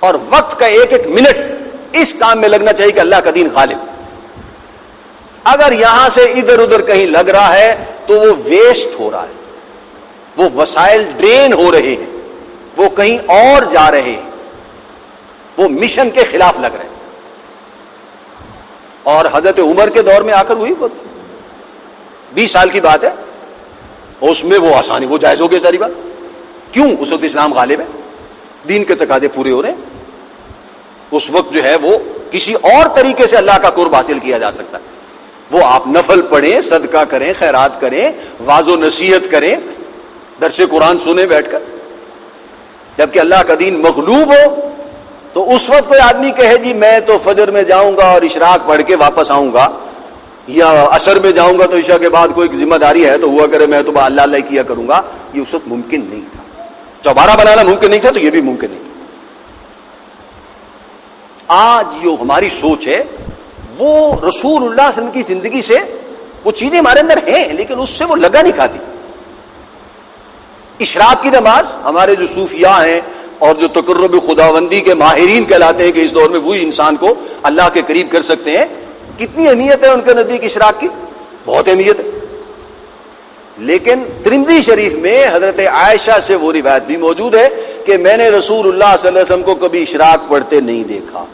اور وقت کا ایک ایک منٹ اس کام میں لگنا چاہیے کہ اللہ کا دین غالب۔ اگر یہاں سے ادھر ادھر کہیں لگ رہا ہے تو وہ ویسٹ ہو رہا ہے، وہ وسائل ڈرین ہو رہے ہیں، وہ کہیں اور جا رہے ہیں، وہ مشن کے خلاف لگ رہے ہیں۔ اور حضرت عمر کے دور میں آ کر ہوئی 20 سال کی بات ہے، اس میں وہ آسانی، وہ جائز ہو گئی ساری بات۔ کیوں؟ اس وقت اسلام غالب ہے، دین کے تقاضے پورے ہو رہے ہیں، اس وقت جو ہے وہ کسی اور طریقے سے اللہ کا قرب حاصل کیا جا سکتا ہے۔ وہ آپ نفل پڑھیں، صدقہ کریں، خیرات کریں، واعظ و نصیحت کریں، درس قرآن سنیں بیٹھ کر، جبکہ اللہ کا دین مغلوب ہو تو اس وقت کوئی آدمی کہے جی میں تو فجر میں جاؤں گا اور اشراق پڑھ کے واپس آؤں گا، یا عصر میں جاؤں گا تو عشاء کے بعد کوئی ذمہ داری ہے تو ہوا کرے میں تو اللہ اللہ کیا کروں گا، یہ اس وقت ممکن نہیں تھا۔ چوبارہ بنانا ممکن نہیں تھا تو یہ بھی ممکن نہیں تھا۔ آج جو ہماری سوچ ہے وہ رسول اللہ صلی اللہ علیہ وسلم کی زندگی سے وہ چیزیں ہمارے اندر ہیں لیکن اس سے وہ لگا نہیں کھاتی۔ اشراق کی نماز ہمارے جو صوفیاء ہیں اور جو تقرب خداوندی کے ماہرین کہلاتے ہیں کہ اس دور میں وہی انسان کو اللہ کے قریب کر سکتے ہیں، کتنی اہمیت ہے ان کے نزدیک اشراق کی؟ بہت اہمیت ہے۔ لیکن ترمذی شریف میں حضرت عائشہ سے وہ روایت بھی موجود ہے کہ میں نے رسول اللہ صلی اللہ علیہ وسلم کو کبھی اشراق پڑھتے نہیں دیکھا،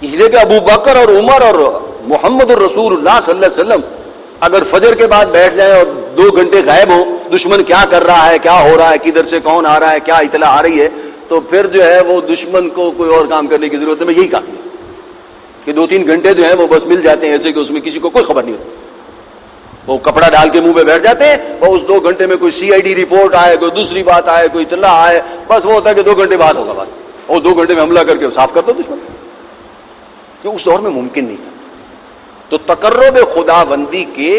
اس لیے کہ ابو بکر اور عمر اور محمد الرسول اللہ صلی اللہ علیہ وسلم اگر فجر کے بعد بیٹھ جائیں اور 2 گھنٹے غائب ہوں، دشمن کیا کر رہا ہے، کیا ہو رہا ہے، کدھر سے کون آ رہا ہے، کیا اطلاع آ رہی ہے، تو پھر جو ہے وہ دشمن کو کوئی اور کام کرنے کی ضرورت ہے، میں یہی کافی ہے کہ 2-3 گھنٹے جو ہیں وہ بس مل جاتے ہیں ایسے کہ اس میں کسی کو کوئی خبر نہیں ہوتی، وہ کپڑا ڈال کے منہ پہ بیٹھ جاتے ہیں اور اس 2 گھنٹے میں کوئی CID رپورٹ آئے، کوئی دوسری بات آئے، کوئی اطلاع آئے، بس وہ ہوتا ہے کہ 2 گھنٹے بعد ہوگا بس، اور 2 گھنٹے میں حملہ کر کے صاف کر دو دشمن، کہ اس دور میں ممکن نہیں تھا۔ تو تقرب خداوندی کے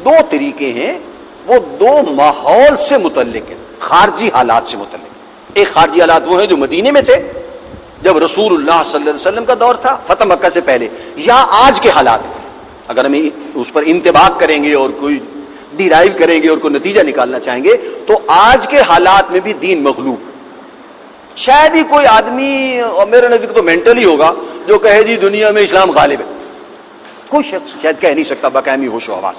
2 طریقے ہیں، وہ 2 ماحول سے متعلق ہیں، خارجی حالات سے متعلق۔ ایک خارجی حالات وہ ہیں جو مدینے میں تھے جب رسول اللہ صلی اللہ علیہ وسلم کا دور تھا فتح مکہ سے پہلے، یا آج کے حالات ہیں۔ اگر ہم اس پر انتباہ کریں گے اور کوئی ڈیرائیو کریں گے اور کوئی نتیجہ نکالنا چاہیں گے تو آج کے حالات میں بھی دین مغلوب۔ شاید ہی کوئی آدمی، اور میرے نزدیک تو مینٹلی ہوگا، جو کہے جی دنیا میں اسلام غالب ہے، کوئی شخص شاید کہہ نہیں سکتا بقائمی ہوش و حواس۔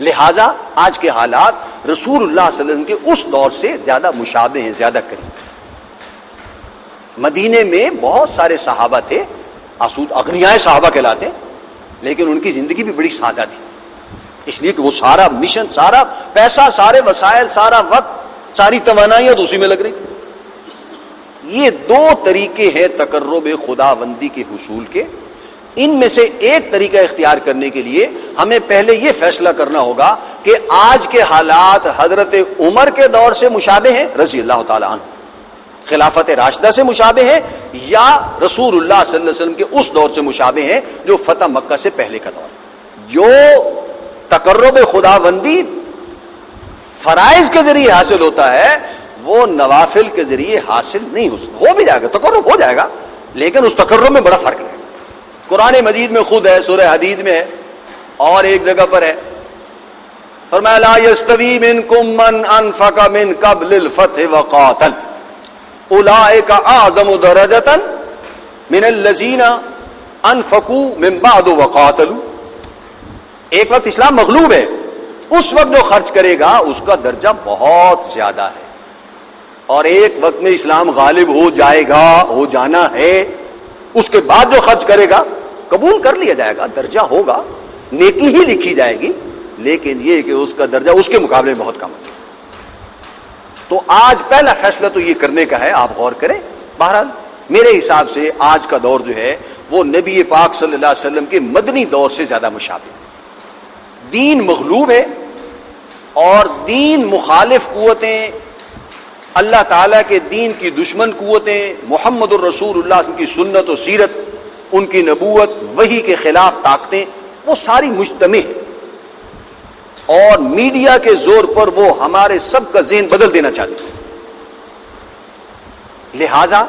لہذا آج کے حالات رسول اللہ صلی اللہ علیہ وسلم کے اس دور سے زیادہ مشابہ ہیں، زیادہ قریب۔ مدینے میں بہت سارے صحابہ تھے، آسود اغنیاء صحابہ کہلاتے، لیکن ان کی زندگی بھی بڑی سادہ تھی، اس لیے کہ وہ سارا مشن، سارا پیسہ، سارے وسائل، سارا وقت، ساری توانائیاں تو اسی میں لگ رہی تھی۔ یہ 2 طریقے ہیں تقرب خداوندی کے حصول کے۔ ان میں سے ایک طریقہ اختیار کرنے کے لیے ہمیں پہلے یہ فیصلہ کرنا ہوگا کہ آج کے حالات حضرت عمر کے دور سے مشابہ ہیں رضی اللہ تعالی عنہ، خلافت راشدہ سے مشابہ ہیں، یا رسول اللہ صلی اللہ علیہ وسلم کے اس دور سے مشابہ ہیں جو فتح مکہ سے پہلے کا دور۔ جو تقرب خداوندی فرائض کے ذریعے حاصل ہوتا ہے وہ نوافل کے ذریعے حاصل نہیں ہو سکتا۔ ہو بھی جائے گا، تقرب ہو جائے گا، لیکن اس تقرب میں بڑا فرق ہے۔ قرآن مجید میں خود ہے، سورہ حدید میں ہے، اور ایک جگہ پر ہے، فرمایا لا یستوی منکم من انفق من قبل الفتح وقاتل اولئک اعظم درجۃ من الذین انفقوا من بعد وقاتلوا۔ ایک وقت اسلام مغلوب ہے، اس وقت جو خرچ کرے گا اس کا درجہ بہت زیادہ ہے، اور ایک وقت میں اسلام غالب ہو جائے گا، ہو جانا ہے، اس کے بعد جو خرچ کرے گا قبول کر لیا جائے گا، درجہ ہوگا، نیکی ہی لکھی جائے گی، لیکن یہ کہ اس کا درجہ اس کے مقابلے میں بہت کم ہے۔ تو آج پہلا فیصلہ تو یہ کرنے کا ہے، آپ غور کریں۔ بہرحال میرے حساب سے آج کا دور جو ہے وہ نبی پاک صلی اللہ علیہ وسلم کے مدنی دور سے زیادہ مشابہ ہے۔ دین مغلوب ہے اور دین مخالف قوتیں، اللہ تعالیٰ کے دین کی دشمن قوتیں، محمد الرسول اللہ کی سنت و سیرت، ان کی نبوت، وحی کے خلاف طاقتیں، وہ ساری مجتمع ہیں، اور میڈیا کے زور پر وہ ہمارے سب کا ذہن بدل دینا چاہتے ہیں۔ لہذا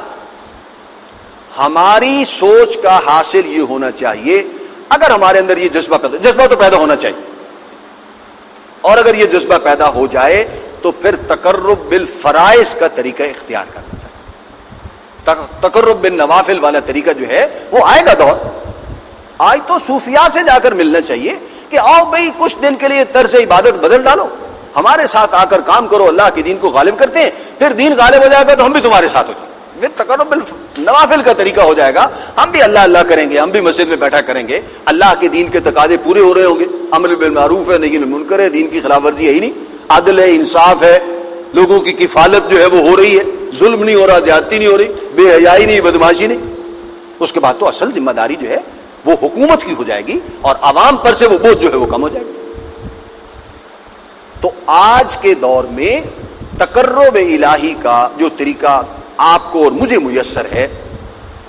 ہماری سوچ کا حاصل یہ ہونا چاہیے، اگر ہمارے اندر یہ جذبہ تو پیدا ہونا چاہیے، اور اگر یہ جذبہ پیدا ہو جائے تو پھر تقرب بالفرائض کا طریقہ اختیار کرنا چاہیے۔ تقرب بالنوافل والا طریقہ جو ہے وہ آئے گا دور، آج تو صوفیاء سے جا کر ملنا چاہیے کہ آؤ بھئی کچھ دن کے لیے طرز عبادت بدل ڈالو، ہمارے ساتھ آ کر کام کرو، اللہ کے دین کو غالب کرتے ہیں، پھر دین غالب ہو جائے گا تو ہم بھی تمہارے ساتھ ہو جائیں گے، پھر تقرب بالنوافل کا طریقہ ہو جائے گا، ہم بھی اللہ اللہ کریں گے، ہم بھی مسجد میں بیٹھا کریں گے، اللہ کے دین کے تقاضے پورے ہو رہے ہوں گے، امر بالمعروف ہے، نہی عن المنکر ہے، دین کی خلاف ورزی ہے ہی نہیں، عدل ہے، انصاف ہے، لوگوں کی کفالت جو ہے وہ ہو رہی ہے، ظلم نہیں ہو رہا، زیادتی نہیں ہو رہی، بے حیائی نہیں، بدماشی نہیں، اس کے بعد تو اصل ذمہ داری جو ہے وہ حکومت کی ہو جائے گی، اور عوام پر سے وہ بوجھ جو ہے وہ کم ہو جائے گا۔ تو آج کے دور میں تقرب الہی کا جو طریقہ آپ کو اور مجھے میسر ہے،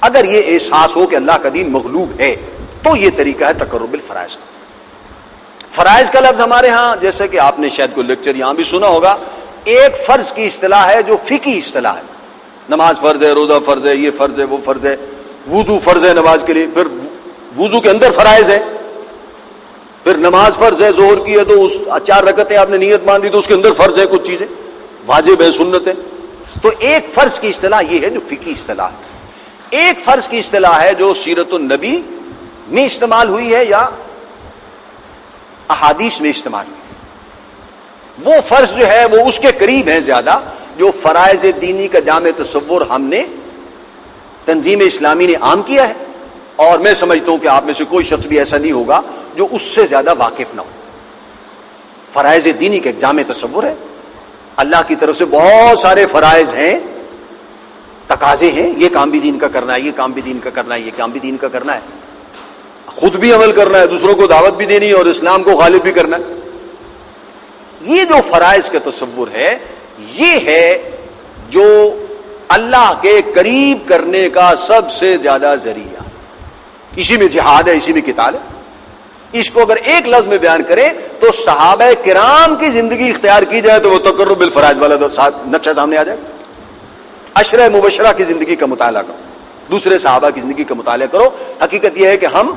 اگر یہ احساس ہو کہ اللہ کا دین مغلوب ہے، تو یہ طریقہ ہے تقرب الفرائض کا۔ فرائض کا لفظ ہمارے ہاں، جیسے کہ آپ نے شاید کوئی لیکچر یہاں بھی سنا ہوگا، ایک فرض کی اصطلاح ہے جو فقہی اصطلاح ہے، نماز فرض ہے، روزہ فرض ہے، یہ فرض ہے، وہ فرض ہے، وضو فرض ہے نماز کے لیے، پھر وضو کے اندر فرائض ہے، پھر نماز فرض ہے ظہر کی ہے تو اس 4 رکعتیں آپ نے نیت مان دی تو اس کے اندر فرض ہے، کچھ چیزیں واجب ہے، سنت ہے۔ تو ایک فرض کی اصطلاح یہ ہے جو فقہی اصطلاح ہے، ایک فرض کی اصطلاح ہے جو سیرت النبی میں استعمال ہوئی ہے یا احادیث میں استعمال ہوئی ہے۔ وہ فرض جو ہے وہ اس کے قریب ہے زیادہ جو فرائض دینی کا جامع تصور ہم نے تنظیم اسلامی نے عام کیا ہے، اور میں سمجھتا ہوں کہ آپ میں سے کوئی شخص بھی ایسا نہیں ہوگا جو اس سے زیادہ واقف نہ ہو۔ فرائض دینی کا ایک جامع تصور ہے، اللہ کی طرف سے بہت سارے فرائض ہیں، تقاضے ہیں، یہ کام بھی دین کا کرنا ہے، یہ کام بھی دین کا کرنا ہے، یہ کام بھی دین کا کرنا ہے، خود بھی عمل کرنا ہے، دوسروں کو دعوت بھی دینی ہے، اور اسلام کو غالب بھی کرنا ہے۔ یہ جو فرائض کا تصور ہے، یہ ہے جو اللہ کے قریب کرنے کا سب سے زیادہ ذریعہ، اسی میں جہاد ہے، اسی میں قتال ہے۔ اس کو اگر ایک لفظ میں بیان کریں تو صحابہ کرام کی زندگی اختیار کی جائے تو وہ تقرب بالفرائض والا نقشہ سامنے آ جائے۔ عشرہ مبشرہ کی زندگی کا مطالعہ کرو، دوسرے صحابہ کی زندگی کا مطالعہ کرو، حقیقت یہ ہے کہ ہم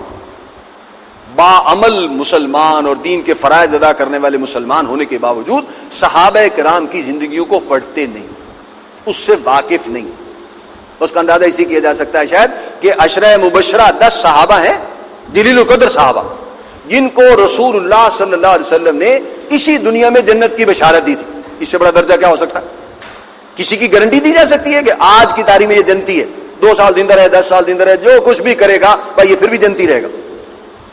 باعمل مسلمان اور دین کے فرائض ادا کرنے والے مسلمان ہونے کے باوجود صحابہ کرام کی زندگیوں کو پڑھتے نہیں، اس سے واقف نہیں۔ اس کا اندازہ اسی کیا جا سکتا ہے شاید کہ عشرہ مبشرہ 10 صحابہ ہیں، جلیل القدر صحابہ، جن کو رسول اللہ صلی اللہ علیہ وسلم نے اسی دنیا میں جنت کی بشارت دی تھی۔ اس سے بڑا درجہ کیا ہو سکتا ہے؟ کسی کی گارنٹی دی جا سکتی ہے کہ آج کی تاریخ میں یہ جنتی ہے، 2 سال زندہ رہے، 10 سال زندہ رہے، جو کچھ بھی کرے گا بھائی یہ پھر بھی جنتی رہے گا؟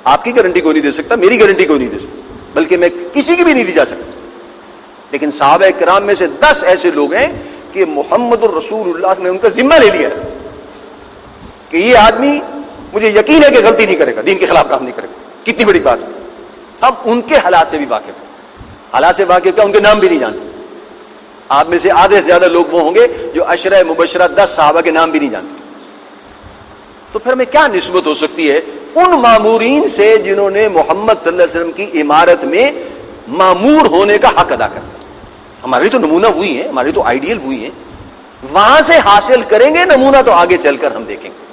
آپ کی گارنٹی کوئی نہیں دے سکتا، میری گارنٹی کوئی نہیں دے سکتا، بلکہ میں کسی کی بھی نہیں دی جا سکتی۔ لیکن صحابہ کرام میں سے 10 ایسے لوگ ہیں کہ محمد الرسول اللہ نے ان کا ذمہ لے لیا ہے کہ یہ آدمی مجھے یقین ہے کہ غلطی نہیں کرے گا، دین کے خلاف کام نہیں کرے گا۔ کتنی بڑی بات ہے، ہم ان کے حالات سے بھی واقف ہیں، حالات سے واقف کیا، ان کے نام بھی نہیں جانتے۔ آپ میں سے آدھے سے زیادہ لوگ وہ ہوں گے جو عشرہ مبشرہ 10 صحابہ کے نام بھی نہیں جانتے۔ تو پھر ہمیں کیا نسبت ہو سکتی ہے ان مامورین سے جنہوں نے محمد صلی اللہ علیہ وسلم کی عمارت میں مامور ہونے کا حق ادا کرتا؟ ہماری تو نمونہ وہی ہے، ہماری تو آئیڈیل وہی ہے، وہاں سے حاصل کریں گے نمونہ تو آگے چل کر ہم دیکھیں گے۔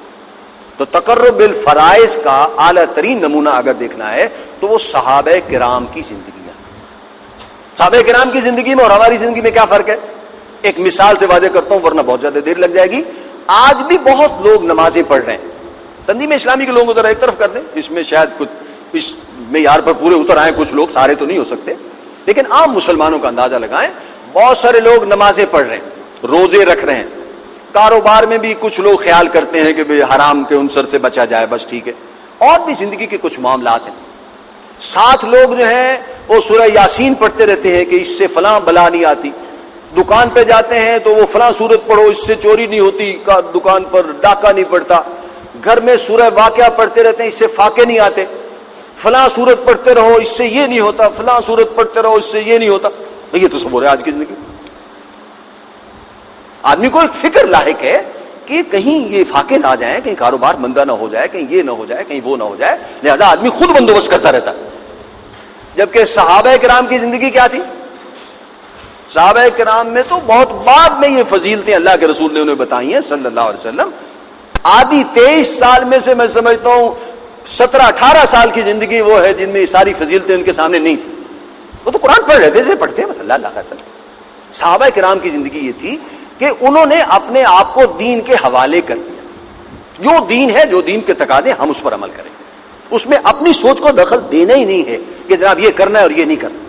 تو تقرب بالفرائض کا اعلیٰ ترین نمونہ اگر دیکھنا ہے تو وہ صحابہ کرام کی زندگی ہے۔ صحابہ کرام کی زندگی میں اور ہماری زندگی میں کیا فرق ہے؟ ایک مثال سے واضح کرتا ہوں ورنہ بہت زیادہ دیر لگ جائے گی۔ آج بھی بہت لوگ نمازیں پڑھ رہے ہیں، تنظیم اسلامی کے لوگوں کو ذرا ایک طرف کر دیں، اس میں شاید کچھ اس معیار پر پورے اتر آئیں، کچھ لوگ، سارے تو نہیں ہو سکتے، لیکن عام مسلمانوں کا اندازہ لگائیں، بہت سارے لوگ نمازیں پڑھ رہے ہیں، روزے رکھ رہے ہیں، کاروبار میں بھی کچھ لوگ خیال کرتے ہیں کہ حرام کے عنصر سے بچا جائے، بس ٹھیک ہے، اور بھی زندگی کے کچھ معاملات ہیں۔ 7 لوگ جو ہیں وہ سورہ یاسین پڑھتے رہتے ہیں کہ اس سے فلاں بلا نہیں آتی، دکان پہ جاتے ہیں تو وہ فلاں سورت پڑھو اس سے چوری نہیں ہوتی، دکان پر ڈاکہ نہیں پڑتا، گھر میں سورہ واقعہ پڑھتے رہتے ہیں، اس سے فاقے نہیں آتے، فلاں سورت پڑھتے رہو اس سے یہ نہیں ہوتا، فلاں سورت پڑھتے رہو اس سے یہ نہیں ہوتا. یہ تصور ہے آج کی زندگی. آدمی کو ایک فکر لاحق ہے کہ کہیں یہ فاقے نہ آ جائیں، کہیں کاروبار مندہ نہ ہو جائے، کہیں یہ نہ ہو جائے، کہیں وہ نہ ہو جائے، لہذا آدمی خود بندوبست کرتا رہتا ہے. جبکہ صحابہ کرام کی زندگی کیا تھی؟ صحابہ کرام میں تو بہت بعد میں یہ فضیلتیں اللہ کے رسول نے انہیں بتائی ہیں صلی اللہ علیہ وسلم. آدھی 23 سال میں سے میں سمجھتا ہوں 17-18 سال کی زندگی وہ ہے جن میں یہ ساری فضیلتیں ان کے سامنے نہیں تھی. وہ تو قرآن پڑھ رہے تھے جیسے پڑھتے ہیں بس. اللہ خیر چلے. صحابہ کرام کی زندگی یہ تھی کہ انہوں نے اپنے آپ کو دین کے حوالے کر دیا. جو دین ہے، جو دین کے تقاضے، ہم اس پر عمل کریں. اس میں اپنی سوچ کو دخل دینا ہی نہیں ہے کہ جناب یہ کرنا ہے اور یہ نہیں کرنا.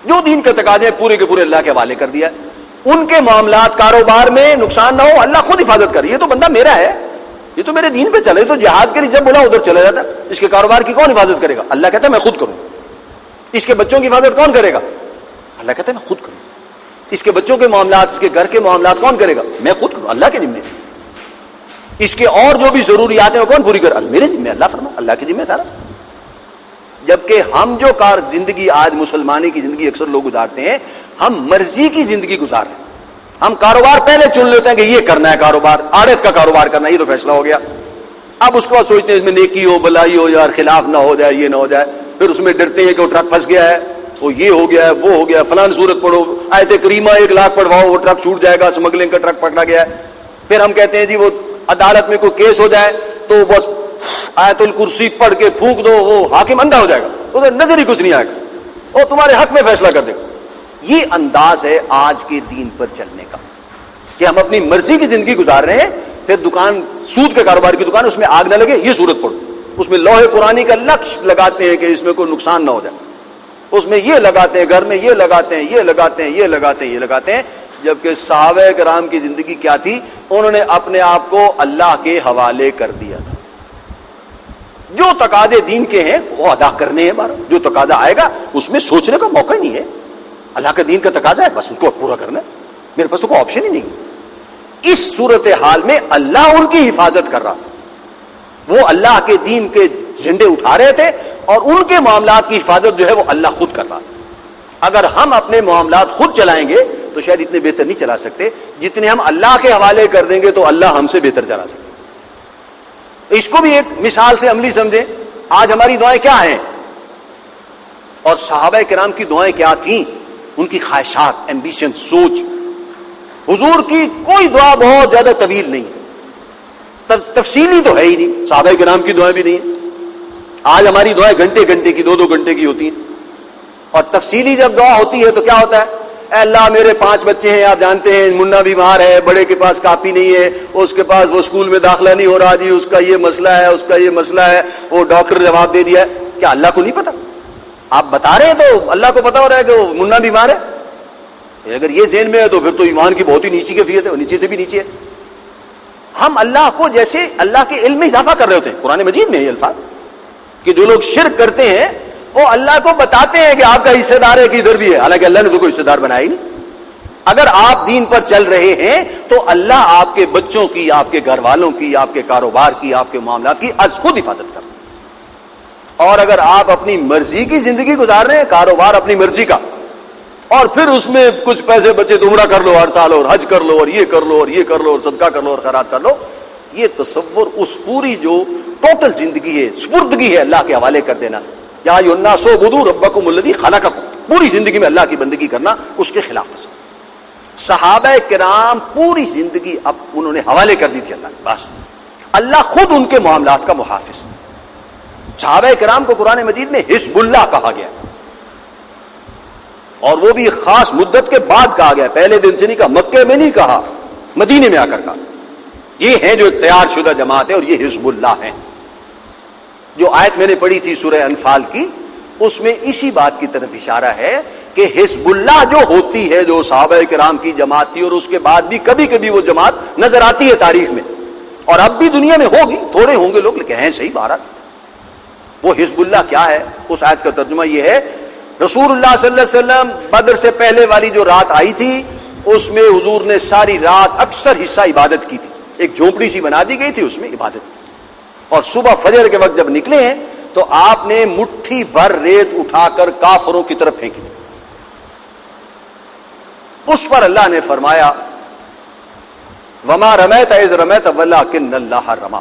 جو دین کے تقاضے پورے کے پورے اللہ کے حوالے کر دیا. ان کے معاملات کاروبار میں نقصان نہ ہو، اللہ خود حفاظت کرے. یہ تو بندہ میرا ہے، یہ تو میرے دین پہ چلے. تو جہاد کے لیے جب بولا ادھر چلا جاتا. اس کے کاروبار کی کون حفاظت کرے گا؟ اللہ کہتا ہے میں خود کروں. اس کے بچوں کی حفاظت کون کرے گا؟ اللہ کہتا ہے میں خود کروں. اس کے بچوں کے معاملات، اس کے گھر کے معاملات کون کرے گا؟ میں خود کروں. اللہ کے ذمہ. اس کے اور جو بھی ضروریات ہیں وہ کون پوری کرے؟ میرے ذمہ. اللہ فرما اللہ کے ذمہ سارا. جبکہ ہم جو زندگی آج مسلمانی کی زندگی اکثر لوگ گزارتے ہیں، ہم مرضی کی زندگی گزار رہے ہیں. ہم کاروبار پہلے چن لیتے ہیں کہ یہ کرنا ہے، کاروبار آڑت کا کاروبار کرنا ہے، یہ تو فیصلہ ہو گیا. اب اس کو سوچتے ہیں اس میں نیکی ہو، بلائی ہو، یار خلاف نہ ہو جائے، یہ نہ ہو جائے. پھر اس میں ڈرتے ہیں کہ وہ ٹرک پھنس گیا ہے، وہ یہ ہو گیا ہے، وہ ہو گیا، فلان سورت پڑھو، آیت کریمہ 1 لاکھ پڑھواؤ، وہ ٹرک چھوٹ جائے گا، اسمگلنگ کا ٹرک پکڑا گیا ہے. پھر ہم کہتے ہیں جی وہ عدالت میں کوئی کیس ہو جائے تو بس آیت الکرسی پڑھ کے پھونک دو، وہ حاکم اندھا ہو جائے گا، اسے نظر ہی کچھ نہیں آئے گا، وہ تمہارے حق میں فیصلہ کر دے گا. یہ انداز ہے آج کے دین پر چلنے کا کہ ہم اپنی مرضی کی زندگی گزار رہے ہیں. پھر دکان، سود کے کاروبار کی دکان، اس میں آگ نہ لگے، یہ صورت پڑھو. اس میں لوح قرآنی کا لکش لگاتے ہیں کہ اس میں کوئی نقصان نہ ہو جائے. اس میں یہ لگاتے ہیں، گھر میں یہ لگاتے ہیں، یہ لگاتے ہیں، یہ لگاتے ہیں، یہ لگاتے ہیں. جبکہ صحابہ کرام کی زندگی کیا تھی؟ انہوں نے اپنے آپ کو اللہ کے حوالے کر دیا تھا. جو تقاضے دین کے ہیں وہ ادا کرنے ہیں. ہمارا جو تقاضا آئے گا اس میں سوچنے کا موقع نہیں ہے. اللہ کا دین کا تقاضا ہے، بس اس کو پورا کرنا ہے. میرے پاس تو کوئی آپشن ہی نہیں. اس صورتحال میں اللہ ان کی حفاظت کر رہا تھا. وہ اللہ کے دین کے جھنڈے اٹھا رہے تھے اور ان کے معاملات کی حفاظت جو ہے وہ اللہ خود کر رہا تھا. اگر ہم اپنے معاملات خود چلائیں گے تو شاید اتنے بہتر نہیں چلا سکتے جتنے ہم اللہ کے حوالے کر دیں گے تو اللہ ہم سے بہتر چلا سکتے. اس کو بھی ایک مثال سے عملی سمجھیں. آج ہماری دعائیں کیا ہیں اور صحابہ کرام کی دعائیں کیا تھیں؟ ان کی خواہشات، ایمبیشن، سوچ. حضور کی کوئی دعا بہت زیادہ طویل نہیں، تفصیلی تو ہے ہی نہیں. صحابہ کرام کی دعائیں بھی نہیں. آج ہماری دعائیں گھنٹے گھنٹے کی، 2-2 گھنٹے کی ہوتی ہیں. اور تفصیلی جب دعا ہوتی ہے تو کیا ہوتا ہے؟ اے اللہ میرے 5 بچے ہیں، آپ جانتے ہیں، منا بیمار ہے، بڑے کے پاس کاپی نہیں ہے، اس کے پاس وہ اسکول میں داخلہ نہیں ہو رہا جی، اس کا یہ مسئلہ ہے، اس کا یہ مسئلہ ہے، وہ ڈاکٹر جواب دے دیا ہے. کیا اللہ کو نہیں پتا؟ آپ بتا رہے ہیں تو اللہ کو پتا ہو رہا ہے کہ وہ منا بیمار ہے. اگر یہ ذہن میں ہے تو پھر تو ایمان کی بہت ہی نیچی کیفیت ہے، اور نیچے سے بھی نیچے ہے. ہم اللہ کو جیسے اللہ کے علم میں اضافہ کر رہے ہوتے ہیں. قرآن مجید میں یہ الفاظ کہ جو لوگ شرک کرتے ہیں وہ اللہ کو بتاتے ہیں کہ آپ کا حصے دار ہے کہ ادھر بھی ہے، حالانکہ اللہ نے تو کوئی حصے دار بنایا ہی نہیں. اگر آپ دین پر چل رہے ہیں تو اللہ آپ کے بچوں کی، آپ کے گھر والوں کی، آپ کے کاروبار کی، آپ کے معاملات کی از خود حفاظت کر. اور اگر آپ اپنی مرضی کی زندگی گزار رہے ہیں، کاروبار اپنی مرضی کا، اور پھر اس میں کچھ پیسے بچے تو عمرہ کر لو ہر سال، اور حج کر لو، اور یہ کر لو، اور یہ کر لو، اور صدقہ کر لو، اور خیرات کر لو، یہ تصور اس پوری جو ٹوٹل زندگی ہے، سپردگی ہے اللہ کے حوالے کر دینا. یا ایھا الناس اعبدوا ربکم الذی خلقکم، پوری زندگی میں اللہ کی بندگی کرنا، اس کے خلاف تصور. صحابہ کرام پوری زندگی اب انہوں نے حوالے کر دی تھی اللہ کے پاس. اللہ خود ان کے معاملات کا محافظ. صحابہ کرام کو قرآن مجید میں حزب اللہ کہا گیا، اور وہ بھی خاص مدت کے بعد کہا گیا. پہلے دن سے نہیں کہا، مکے میں نہیں کہا، مدینے میں آ کر کہا. یہ ہیں جو ایک تیار شدہ جماعت ہے، اور یہ حزب اللہ ہیں. جو آیت میں نے پڑھی تھی سورہ انفال کی، اس میں اسی بات کی طرف اشارہ ہے کہ حزب اللہ جو ہوتی ہے، جو صحابہ کرام کی جماعت تھی، اور اس کے بعد بھی کبھی کبھی وہ جماعت نظر آتی ہے تاریخ میں، اور اب بھی دنیا میں ہوگی. تھوڑے ہوں گے لوگ لیکن ہیں صحیح. بہرحال وہ حزب اللہ کیا ہے؟ اس آیت کا ترجمہ یہ ہے، رسول اللہ صلی اللہ علیہ وسلم بدر سے پہلے والی جو رات آئی تھی اس میں حضور نے ساری رات اکثر حصہ عبادت کی تھی. ایک جھونپڑی سی بنا دی گئی تھی، اس میں عبادت کی. اور صبح فجر کے وقت جب نکلے ہیں تو آپ نے مٹھی بھر ریت اٹھا کر کافروں کی طرف پھینکی. اس پر اللہ نے فرمایا وما رمیت اذ رمیت ولکن اللہ رما.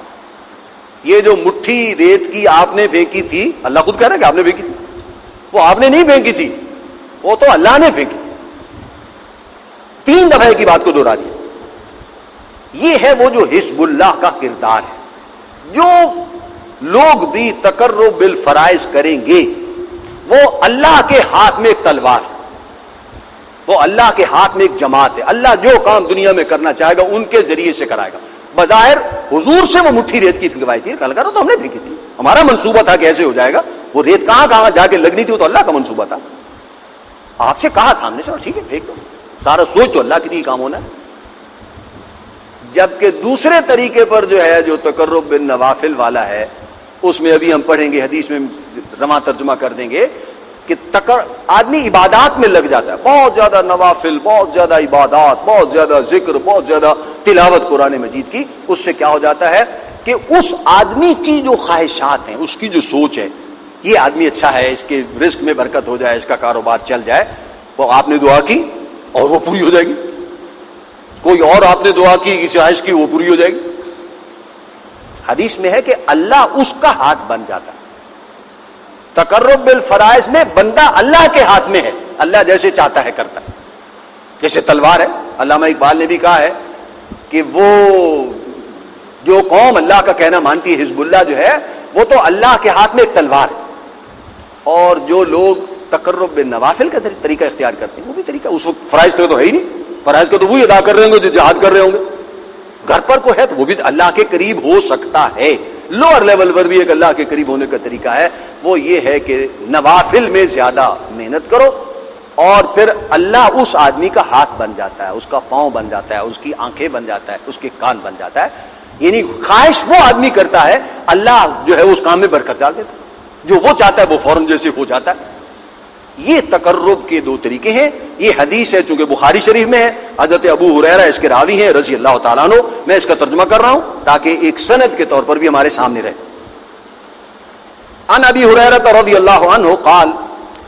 یہ جو مٹھی ریت کی آپ نے پھینکی تھی، اللہ خود کہہ رہا ہے کہ آپ نے پھینکی تھی، وہ آپ نے نہیں پھینکی تھی، وہ تو اللہ نے پھینکی. 3 دفعہ کی بات کو دوہرا دیا. یہ ہے وہ جو حزب اللہ کا کردار ہے. جو لوگ بھی تقرب بالفرائض کریں گے وہ اللہ کے ہاتھ میں ایک تلوار ہے، وہ اللہ کے ہاتھ میں ایک جماعت ہے. اللہ جو کام دنیا میں کرنا چاہے گا ان کے ذریعے سے کرائے گا. بظاہر حضور سے وہ مٹھی ریت کی پھینکوائی تھی، کل کرو تو ہم نے پھینکی تھی، ہمارا منصوبہ تھا کہ ایسے ہو جائے گا. وہ ریت کہاں کہاں جا کے لگنی تھی، وہ تو اللہ کا منصوبہ تھا. آپ سے کہا تھا ہم نے، چلو ٹھیک ہے پھینک دو. سارا سوچ تو اللہ کے لیے کام ہونا ہے. جبکہ دوسرے طریقے پر جو ہے جو تقرب بالنوافل والا ہے، اس میں ابھی ہم پڑھیں گے، حدیث میں رواں ترجمہ کر دیں گے کہ آدمی عبادات میں لگ جاتا ہے، بہت زیادہ نوافل، بہت زیادہ عبادات، بہت زیادہ ذکر، بہت زیادہ تلاوت قرآن مجید کی. اس سے کیا ہو جاتا ہے کہ اس آدمی کی جو خواہشات ہیں، اس کی جو سوچ ہے، یہ آدمی اچھا ہے، اس کے رزق میں برکت ہو جائے، اس کا کاروبار چل جائے، وہ آپ نے دعا کی اور وہ پوری ہو جائے گی. کوئی اور آپ نے دعا کی، کسی خواہش کی، وہ پوری ہو جائے گی. حدیث میں ہے کہ اللہ اس کا ہاتھ بن جاتا ہے. تقرب بالفرائض میں بندہ اللہ کے ہاتھ میں ہے، اللہ جیسے چاہتا ہے کرتا ہے. جیسے تلوار ہے. علامہ اقبال نے بھی کہا ہے کہ وہ جو قوم اللہ کا کہنا مانتی ہے، حزب اللہ جو ہے، وہ تو اللہ کے ہاتھ میں ایک تلوار ہے. اور جو لوگ تقرب بالنوافل کا طریقہ اختیار کرتے ہیں، وہ بھی طریقہ اس وقت فرائض کا تو ہے ہی نہیں. فرائض کا تو وہی ادا کر رہے ہوں گے جو جہاد کر رہے ہوں گے. گھر پر کوئی ہے تو وہ بھی اللہ کے قریب ہو سکتا ہے. لوور لیول پر بھی ایک اللہ کے قریب ہونے کا طریقہ ہے، وہ یہ ہے کہ نوافل میں زیادہ محنت کرو، اور پھر اللہ اس آدمی کا ہاتھ بن جاتا ہے، اس کا پاؤں بن جاتا ہے، اس کی آنکھیں بن جاتا ہے، اس کے کان بن جاتا ہے. یعنی خواہش وہ آدمی کرتا ہے، اللہ جو ہے اس کام میں برکت ڈال دیتا ہے، جو وہ چاہتا ہے وہ فوراً جیسے ہو جاتا ہے. یہ تقرب کے 2 طریقے ہیں. یہ حدیث ہے چونکہ بخاری شریف میں ہے، حضرت ابو ہریرہ اس کے راوی ہیں رضی اللہ تعالیٰ عنہ. میں اس کا ترجمہ کر رہا ہوں تاکہ ایک سند کے طور پر بھی ہمارے سامنے رہے. عن ابی ہریرہ رضی اللہ عنہ قال،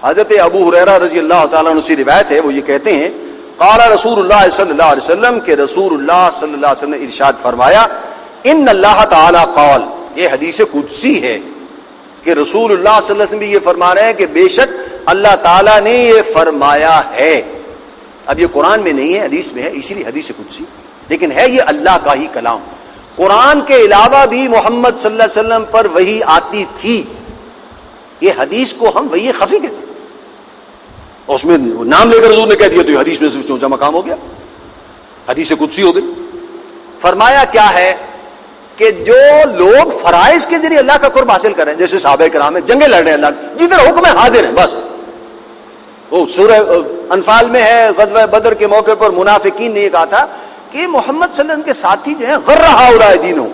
حضرت ابو ہریرہ رضی اللہ تعالیٰ عنہ سے روایت ہے، وہ یہ کہتے ہیں قال رسول اللہ صلی اللہ علیہ وسلم، کہ رسول اللہ صلی اللہ علیہ وسلم نے ارشاد فرمایا، ان اللہ تعالی قال. یہ حدیث قدسی ہے کہ رسول اللہ صلی اللہ علیہ وسلم بھی یہ فرما رہے ہیں کہ بے شک اللہ تعالیٰ نے یہ فرمایا ہے. اب یہ قرآن میں نہیں ہے، حدیث میں ہے، اسی لیے حدیث قدسی، لیکن ہے یہ اللہ کا ہی کلام. قرآن کے علاوہ بھی محمد صلی اللہ علیہ وسلم پر وحی آتی تھی. یہ حدیث کو ہم وحی خفی کہتے ہیں، اس میں نام لے کر حضور نے کہہ دیا تو یہ حدیث میں سے اونچا مقام ہو گیا، حدیث قدسی ہو گئی. فرمایا کیا ہے کہ جو لوگ فرائض کے ذریعے اللہ کا قرب حاصل کریں، جیسے صحابہ کرام ہیں، جنگیں لڑ رہے ہیں، اللہ جدھر حکم ہے حاضر ہیں. بس وہ سورہ انفال میں ہے، غزوہ بدر کے موقع پر منافقین نے یہ کہا تھا کہ محمد صلی اللہ علیہ وسلم کے ساتھی جو ہیں غرہ ہؤلاء دینوں،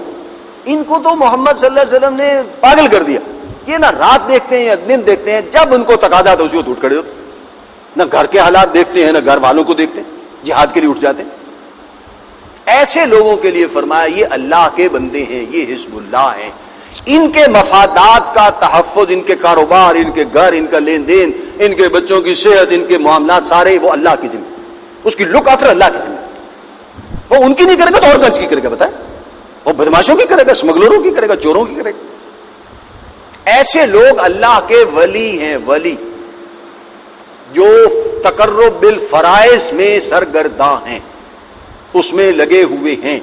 ان کو تو محمد صلی اللہ علیہ وسلم نے پاگل کر دیا. یہ نہ رات دیکھتے ہیں یا دن دیکھتے ہیں، جب ان کو تقاضا تو اسی کو اٹھ کھڑے ہوتے، نہ گھر کے حالات دیکھتے ہیں نہ گھر والوں کو دیکھتے ہیں، جہاد کے لیے اٹھ جاتے ہیں. ایسے لوگوں کے لیے فرمایا یہ اللہ کے بندے ہیں، یہ حزب اللہ ہیں. ان کے مفادات کا تحفظ، ان کے کاروبار، ان کے گھر، ان کا لین دین، ان کے بچوں کی صحت، ان کے معاملات سارے وہ اللہ کی ذمہ، اس کی لک آفٹر اللہ کی ذمہ. وہ ان کی نہیں کرے گا تو اور کس کی کرے گا؟ بتائیں، وہ بدماشوں کی کرے گا، اسمگلروں کی کرے گا، چوروں کی کرے گا. ایسے لوگ اللہ کے ولی ہیں، ولی جو تقرب بالفرائض میں سرگرداں ہیں، اس میں لگے ہوئے ہیں.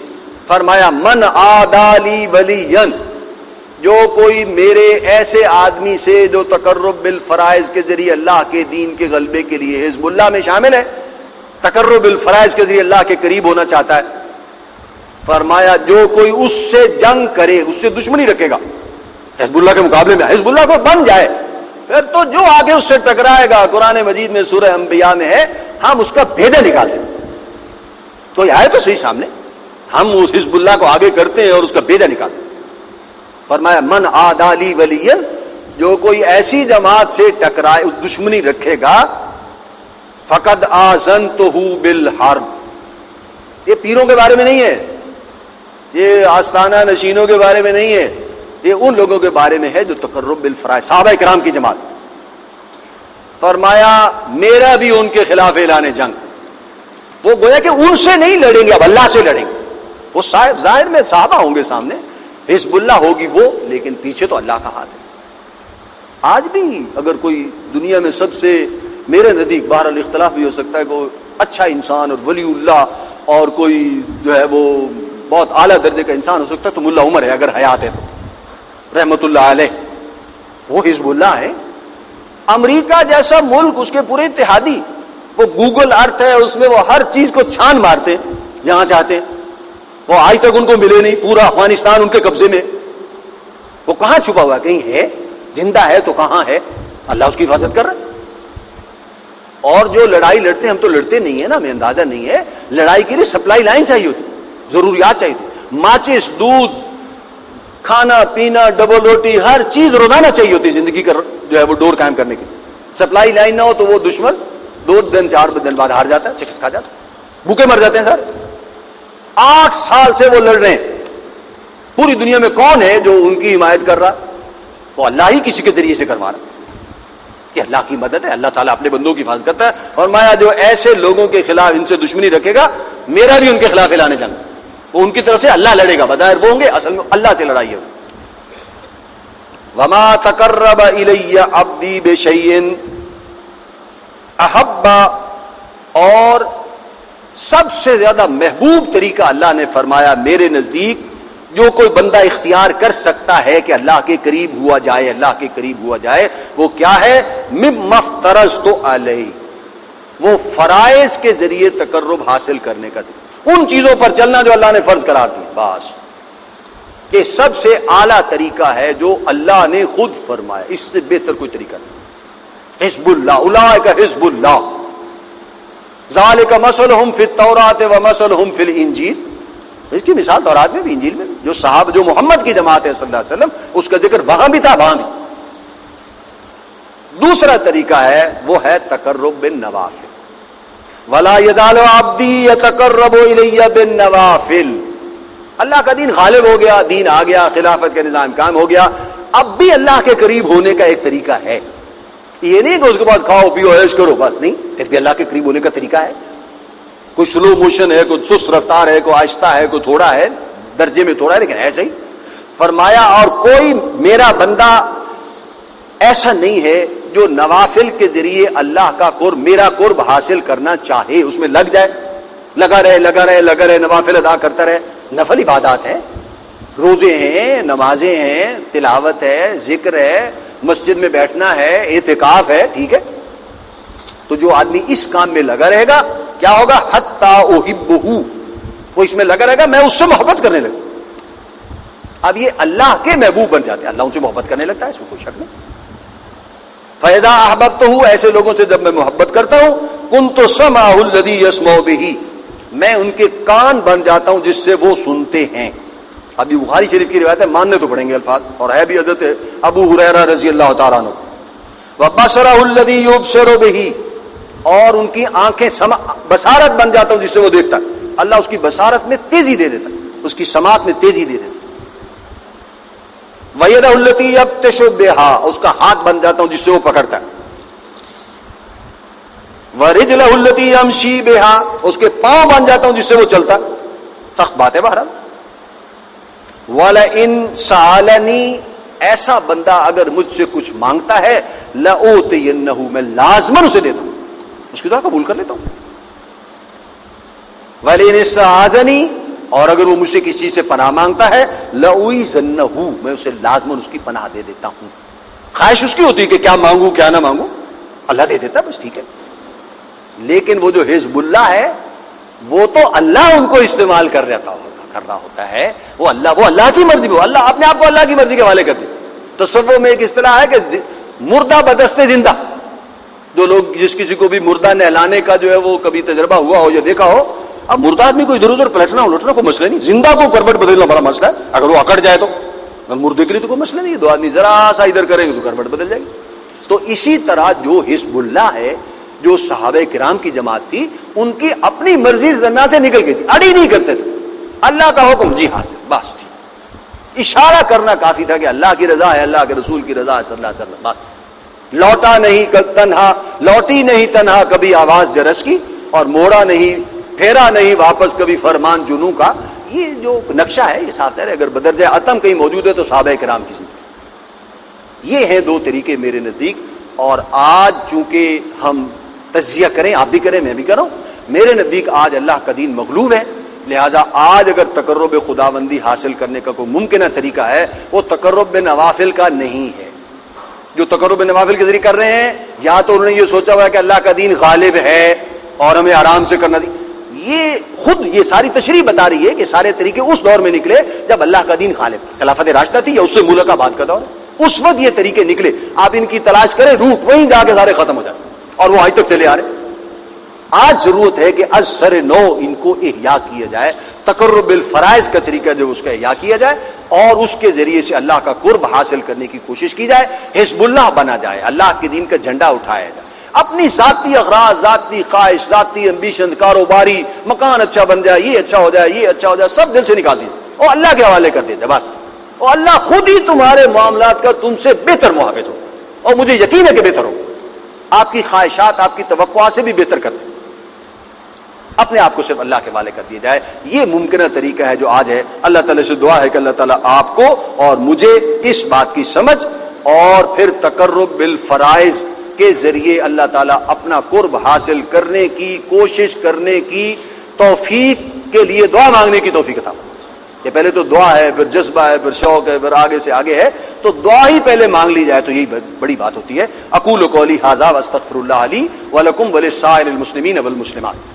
فرمایا من عادالی ولیا، جو کوئی میرے ایسے آدمی سے جو تقرب بالفرائض کے ذریعے اللہ کے دین کے غلبے کے لیے حزب اللہ میں شامل ہے، تقرب بالفرائض کے ذریعے اللہ کے قریب ہونا چاہتا ہے، فرمایا جو کوئی اس سے جنگ کرے، اس سے دشمنی رکھے گا حزب اللہ کے مقابلے میں، حزب اللہ کو بن جائے، پھر تو جو آگے اس سے ٹکرائے گا، قرآن مجید میں سورہ انبیاء میں ہے، ہم اس کا بھیدے نکال دیں. تو یہ آئے تو صحیح سامنے، ہم اس حزب اللہ کو آگے کرتے ہیں اور اس کا بیدہ نکالتے ہیں. فرمایا من عادالی ولیا، جو کوئی ایسی جماعت سے ٹکرائے، دشمنی رکھے گا، فقد آذنتہ بالحرب. یہ پیروں کے بارے میں نہیں ہے، یہ آستانہ نشینوں کے بارے میں نہیں ہے، یہ ان لوگوں کے بارے میں ہے جو تقرب بالفرائض، صحابہ کرام کی جماعت. فرمایا میرا بھی ان کے خلاف اعلان جنگ. وہ گویا کہ ان سے نہیں لڑیں گے، اب اللہ سے لڑیں گے. وہ ظاہر میں صحابہ ہوں گے سامنے، حزب اللہ ہوگی وہ، لیکن پیچھے تو اللہ کا ہاتھ ہے. آج بھی اگر کوئی دنیا میں سب سے میرے نزدیک بہرحال اختلاف بھی ہو سکتا ہے، کوئی اچھا انسان اور ولی اللہ اور کوئی جو ہے وہ بہت اعلیٰ درجے کا انسان ہو سکتا ہے تو ملا عمر ہے، اگر حیات ہے تو رحمت اللہ علیہ. وہ حزب اللہ ہے. امریکہ جیسا ملک، اس کے پورے اتحادی، وہ گوگل ارتھ ہے، اس میں وہ ہر چیز کو چھان مارتے جہاں چاہتے ہیں. وہ آج تک ان کو ملے نہیں، پورا افغانستان ان کے قبضے میں. وہ کہاں چھپا ہوا؟ کہیں ہے؟ زندہ ہے تو کہاں ہے؟ اللہ اس کی حفاظت کر رہا ہے. اور جو لڑائی لڑتے ہیں، ہم تو لڑتے نہیں ہیں نا، ہمیں اندازہ نہیں ہے. لڑائی کے لیے سپلائی لائن چاہیے ہوتی، ضروریات چاہیے ہوتی، ماچس، دودھ، کھانا پینا، ڈبل روٹی، ہر چیز روزانہ چاہیے ہوتی زندگی کا جو ہے وہ ڈور قائم کرنے کی. سپلائی لائن نہ ہو تو وہ دشمن 2 دن 4 دن بعد ہار جاتا ہے، شکست کھا جاتا ہے، بھوکے مر جاتے ہیں. سر 8 سال سے وہ لڑ رہے ہیں. پوری دنیا میں کون ہے جو ان کی حمایت کر رہا؟ وہ اللہ ہی کسی کے ذریعے سے کروا رہا کہ اللہ کی مدد ہے. اللہ تعالیٰ اپنے بندوں کی حفاظت کرتا ہے. فرمایا جو ایسے لوگوں کے خلاف ان سے دشمنی رکھے گا، میرا بھی ان کے خلاف اعلان جنگ. وہ ان کی طرف سے اللہ لڑے گا، بظاہر وہ ہوں گے، اصل میں اللہ سے لڑائی ہے. وما تقرب الی عبدی بشیء احب، اور سب سے زیادہ محبوب طریقہ اللہ نے فرمایا میرے نزدیک جو کوئی بندہ اختیار کر سکتا ہے کہ اللہ کے قریب ہوا جائے، اللہ کے قریب ہوا جائے، وہ کیا ہے؟ مما افترضت علیہ، وہ فرائض کے ذریعے تقرب حاصل کرنے کا ذریعہ، ان چیزوں پر چلنا جو اللہ نے فرض قرار دی. بس یہ سب سے اعلیٰ طریقہ ہے جو اللہ نے خود فرمایا، اس سے بہتر کوئی طریقہ نہیں. حزب اللہ، اولئک حزب اللہ، ذالک مثلہم فی التوراۃ ومثلہم فی الانجیل. اس کی مثال تورات میں بھی، انجیل میں بھی. جو صحابہ، جو محمد کی جماعت ہے صلی اللہ علیہ وسلم، اس کا ذکر وہاں بھی تھا، وہاں بھی. دوسرا طریقہ ہے وہ ہے تقرب بالنوافل. ولا یزال عبدی یتقرب الی بالنوافل. اللہ کا دین غالب ہو گیا، دین آ گیا، خلافت کا نظام قائم ہو گیا. اب بھی اللہ کے قریب ہونے کا ایک طریقہ ہے. یہ نہیں کہ اس کے بعد کھاؤ پیو عیش کرو، بس نہیں. پھر بھی اللہ کے قریب ہونے کا طریقہ ہے. کوئی سلو موشن ہے، کوئی سست رفتار ہے، کوئی آہستہ ہے، کوئی تھوڑا ہے، درجے میں تھوڑا ہے، لیکن ہے صحیح. فرمایا اور کوئی میرا بندہ ایسا نہیں ہے جو نوافل کے ذریعے اللہ کا قرب، میرا قرب حاصل کرنا چاہے، اس میں لگ جائے، لگا رہے نوافل ادا کرتا رہے. نفل عبادات ہیں، روزے ہیں، نمازیں ہیں، تلاوت ہے، ذکر ہے، مسجد میں بیٹھنا ہے، اعتکاف ہے، ٹھیک ہے. تو جو آدمی اس کام میں لگا رہے گا کیا ہوگا؟ حتی احبہ، وہ اس میں لگا رہے گا، میں اس سے محبت کرنے لگا. اب یہ اللہ کے محبوب بن جاتے ہیں، اللہ ان سے محبت کرنے لگتا ہے، اس میں کوئی شک نہیں. فَإِذَا أَحْبَبْتُهُ، ایسے لوگوں سے جب میں محبت کرتا ہوں، كُنْتُ سَمْعَهُ الَّذِي يَسْمَعُ بِهِ، میں ان کے کان بن جاتا ہوں جس سے وہ سنتے ہیں. ابھی بخاری شریف کی روایت ہے، ماننے تو پڑیں گے الفاظ، اور ہے بھی حضرت ابو ہریرہ رضی اللہ تعالیٰ عنہ. وَبَصَرَهُ الَّذِي يُبْصِرُ بِهِ، اور ان کی آنکھیں بصارت بن جاتا ہوں جس سے وہ دیکھتا ہے. اللہ اس کی بصارت میں تیزی دے دیتا ہے، اس کی سماعت میں تیزی دے دیتا ہے. وَيَدَهُ الَّتِي يَبْطِشُ بِهَا، اس کا ہاتھ بن جاتا ہوں جس سے وہ پکڑتا ہے. وَرِجْلَهُ الَّتِي يَمْشِي بِهَا، اس کے پاؤں بن جاتا ہوں جس سے وہ چلتا ہے. سخت بات ہے بہرحال. وَلَئِن سَأَلَنِي، ایسا بندہ اگر مجھ سے کچھ مانگتا ہے، لَأُوتِيَنَّهُ، میں لازماً اسے دیتا ہوں، اس کی دعا قبول کر لیتا ہوں. وَلَئِنِ اسْتَعَاذَنِي، اور اگر وہ مجھ سے کسی چیز سے پناہ مانگتا ہے، لَأُعِيذَنَّهُ، میں اسے لازماً اس کی پناہ دے دیتا ہوں. خواہش اس کی ہوتی ہے کہ کیا مانگوں کیا نہ مانگوں، اللہ دے دیتا، بس ٹھیک ہے. لیکن وہ جو حزب اللہ ہے وہ تو اللہ ان کو استعمال کر رہا ہوتا ہے. وہ اللہ کی مرضی میں، اللہ اپنے آپ کو اللہ کی مرضی کے حوالے کر دے. تصوف میں ایک اصطلاح ہے کہ مردہ بدست زندہ. جو لوگ جس کسی کو بھی مردہ نہلانے کا جو ہے وہ کبھی تجربہ ہوا ہو یا دیکھا ہو، اب مردہ آدمی کو ادھر ادھر پلٹنا الٹنا کوئی مسئلہ نہیں، زندہ کو کربٹ بدلنا بڑا مسئلہ ہے. اگر وہ اکڑ جائے تو مردے کے لیے تو کوئی مسئلہ نہیں، 2 آدمی ذرا سا ادھر کریں گے تو کربٹ بدل جائے گی. تو اسی طرح جو حزب اللہ ہے، جو صحابہ کرام کی جماعت تھی، ان کی اپنی مرضی درمیان سے نکل گئی تھی، اڑی نہیں کرتے تھے. اللہ کا حکم جی حاصل، بس ٹھیک. اشارہ کرنا کافی تھا کہ اللہ کی رضا ہے، اللہ کے رسول کی رضا ہے صلی اللہ علیہ وسلم. لوٹا نہیں تنہا، لوٹی نہیں تنہا کبھی آواز جرس کی، اور موڑا نہیں پھیرا نہیں واپس کبھی فرمان جنوں کا. یہ جو نقشہ ہے یہ صاف ہے. اگر بدرجہ عتم کہیں موجود ہے تو صحابہ کرام کی زندگی. یہ ہیں دو طریقے میرے نزدیک. اور آج چونکہ ہم تجزیہ کریں، آپ بھی کریں میں بھی کروں، میرے نزدیک آج اللہ کا دین مغلوب ہے. لہذا آج اگر تقرب خداوندی حاصل کرنے کا کوئی ممکنہ طریقہ ہے وہ تقرب نوافل کا نہیں ہے. جو تقرب نوافل کے ذریعے کر رہے ہیں یا تو انہوں نے یہ سوچا ہوا ہے کہ اللہ کا دین غالب ہے اور ہمیں آرام سے کرنا دی. یہ خود یہ ساری تشریح بتا رہی ہے کہ سارے طریقے اس دور میں نکلے جب اللہ کا دین غالب تھا. خلافت راشدہ تھی یا اس سے ملک آباد کا دور، اس وقت یہ طریقے نکلے. آپ ان کی تلاش کریں، روٹ وہیں جا کے سارے ختم ہو جاتے اور وہ آج تک چلے آ رہے. آج ضرورت ہے کہ از سر نو ان کو احیا کیا جائے. تقرب بالفرائض کا طریقہ جو اس کا احیا کیا جائے اور اس کے ذریعے سے اللہ کا قرب حاصل کرنے کی کوشش کی جائے. حزب اللہ بنا جائے، اللہ کے دین کا جھنڈا اٹھایا جائے. اپنی ذاتی اغراض، ذاتی خواہش، ذاتی امبیشن، کاروباری مکان اچھا بن جائے، یہ اچھا ہو جائے، یہ اچھا ہو جائے، سب دل سے نکال دیجیے اور اللہ کے حوالے کر دیتے بس. اور اللہ خود ہی تمہارے معاملات کا تم سے بہتر محافظ ہو، اور مجھے یقین ہے کہ بہتر ہو. آپ کی خواہشات، آپ کی توقعات سے بھی بہتر کرتے. اپنے آپ کو صرف اللہ کے حوالے کر دیا جائے. یہ ممکنہ طریقہ ہے جو آج ہے. اللہ تعالیٰ سے دعا ہے کہ اللہ تعالیٰ آپ کو اور مجھے اس بات کی سمجھ اور پھر تقرب بالفرائض کے ذریعے اللہ تعالیٰ اپنا قرب حاصل کرنے کی کوشش کرنے کی توفیق کے لیے دعا مانگنے کی توفیق عطا فرمائے. کہ پہلے تو دعا ہے، پھر جذبہ ہے، پھر شوق ہے، پھر آگے سے آگے ہے، تو دعا ہی پہلے مانگ لی جائے تو یہی بڑی بات ہوتی ہے. اقول قولی ھذا واستغفر اللہ لی ولکم ولسائر المسلمین والمسلمات.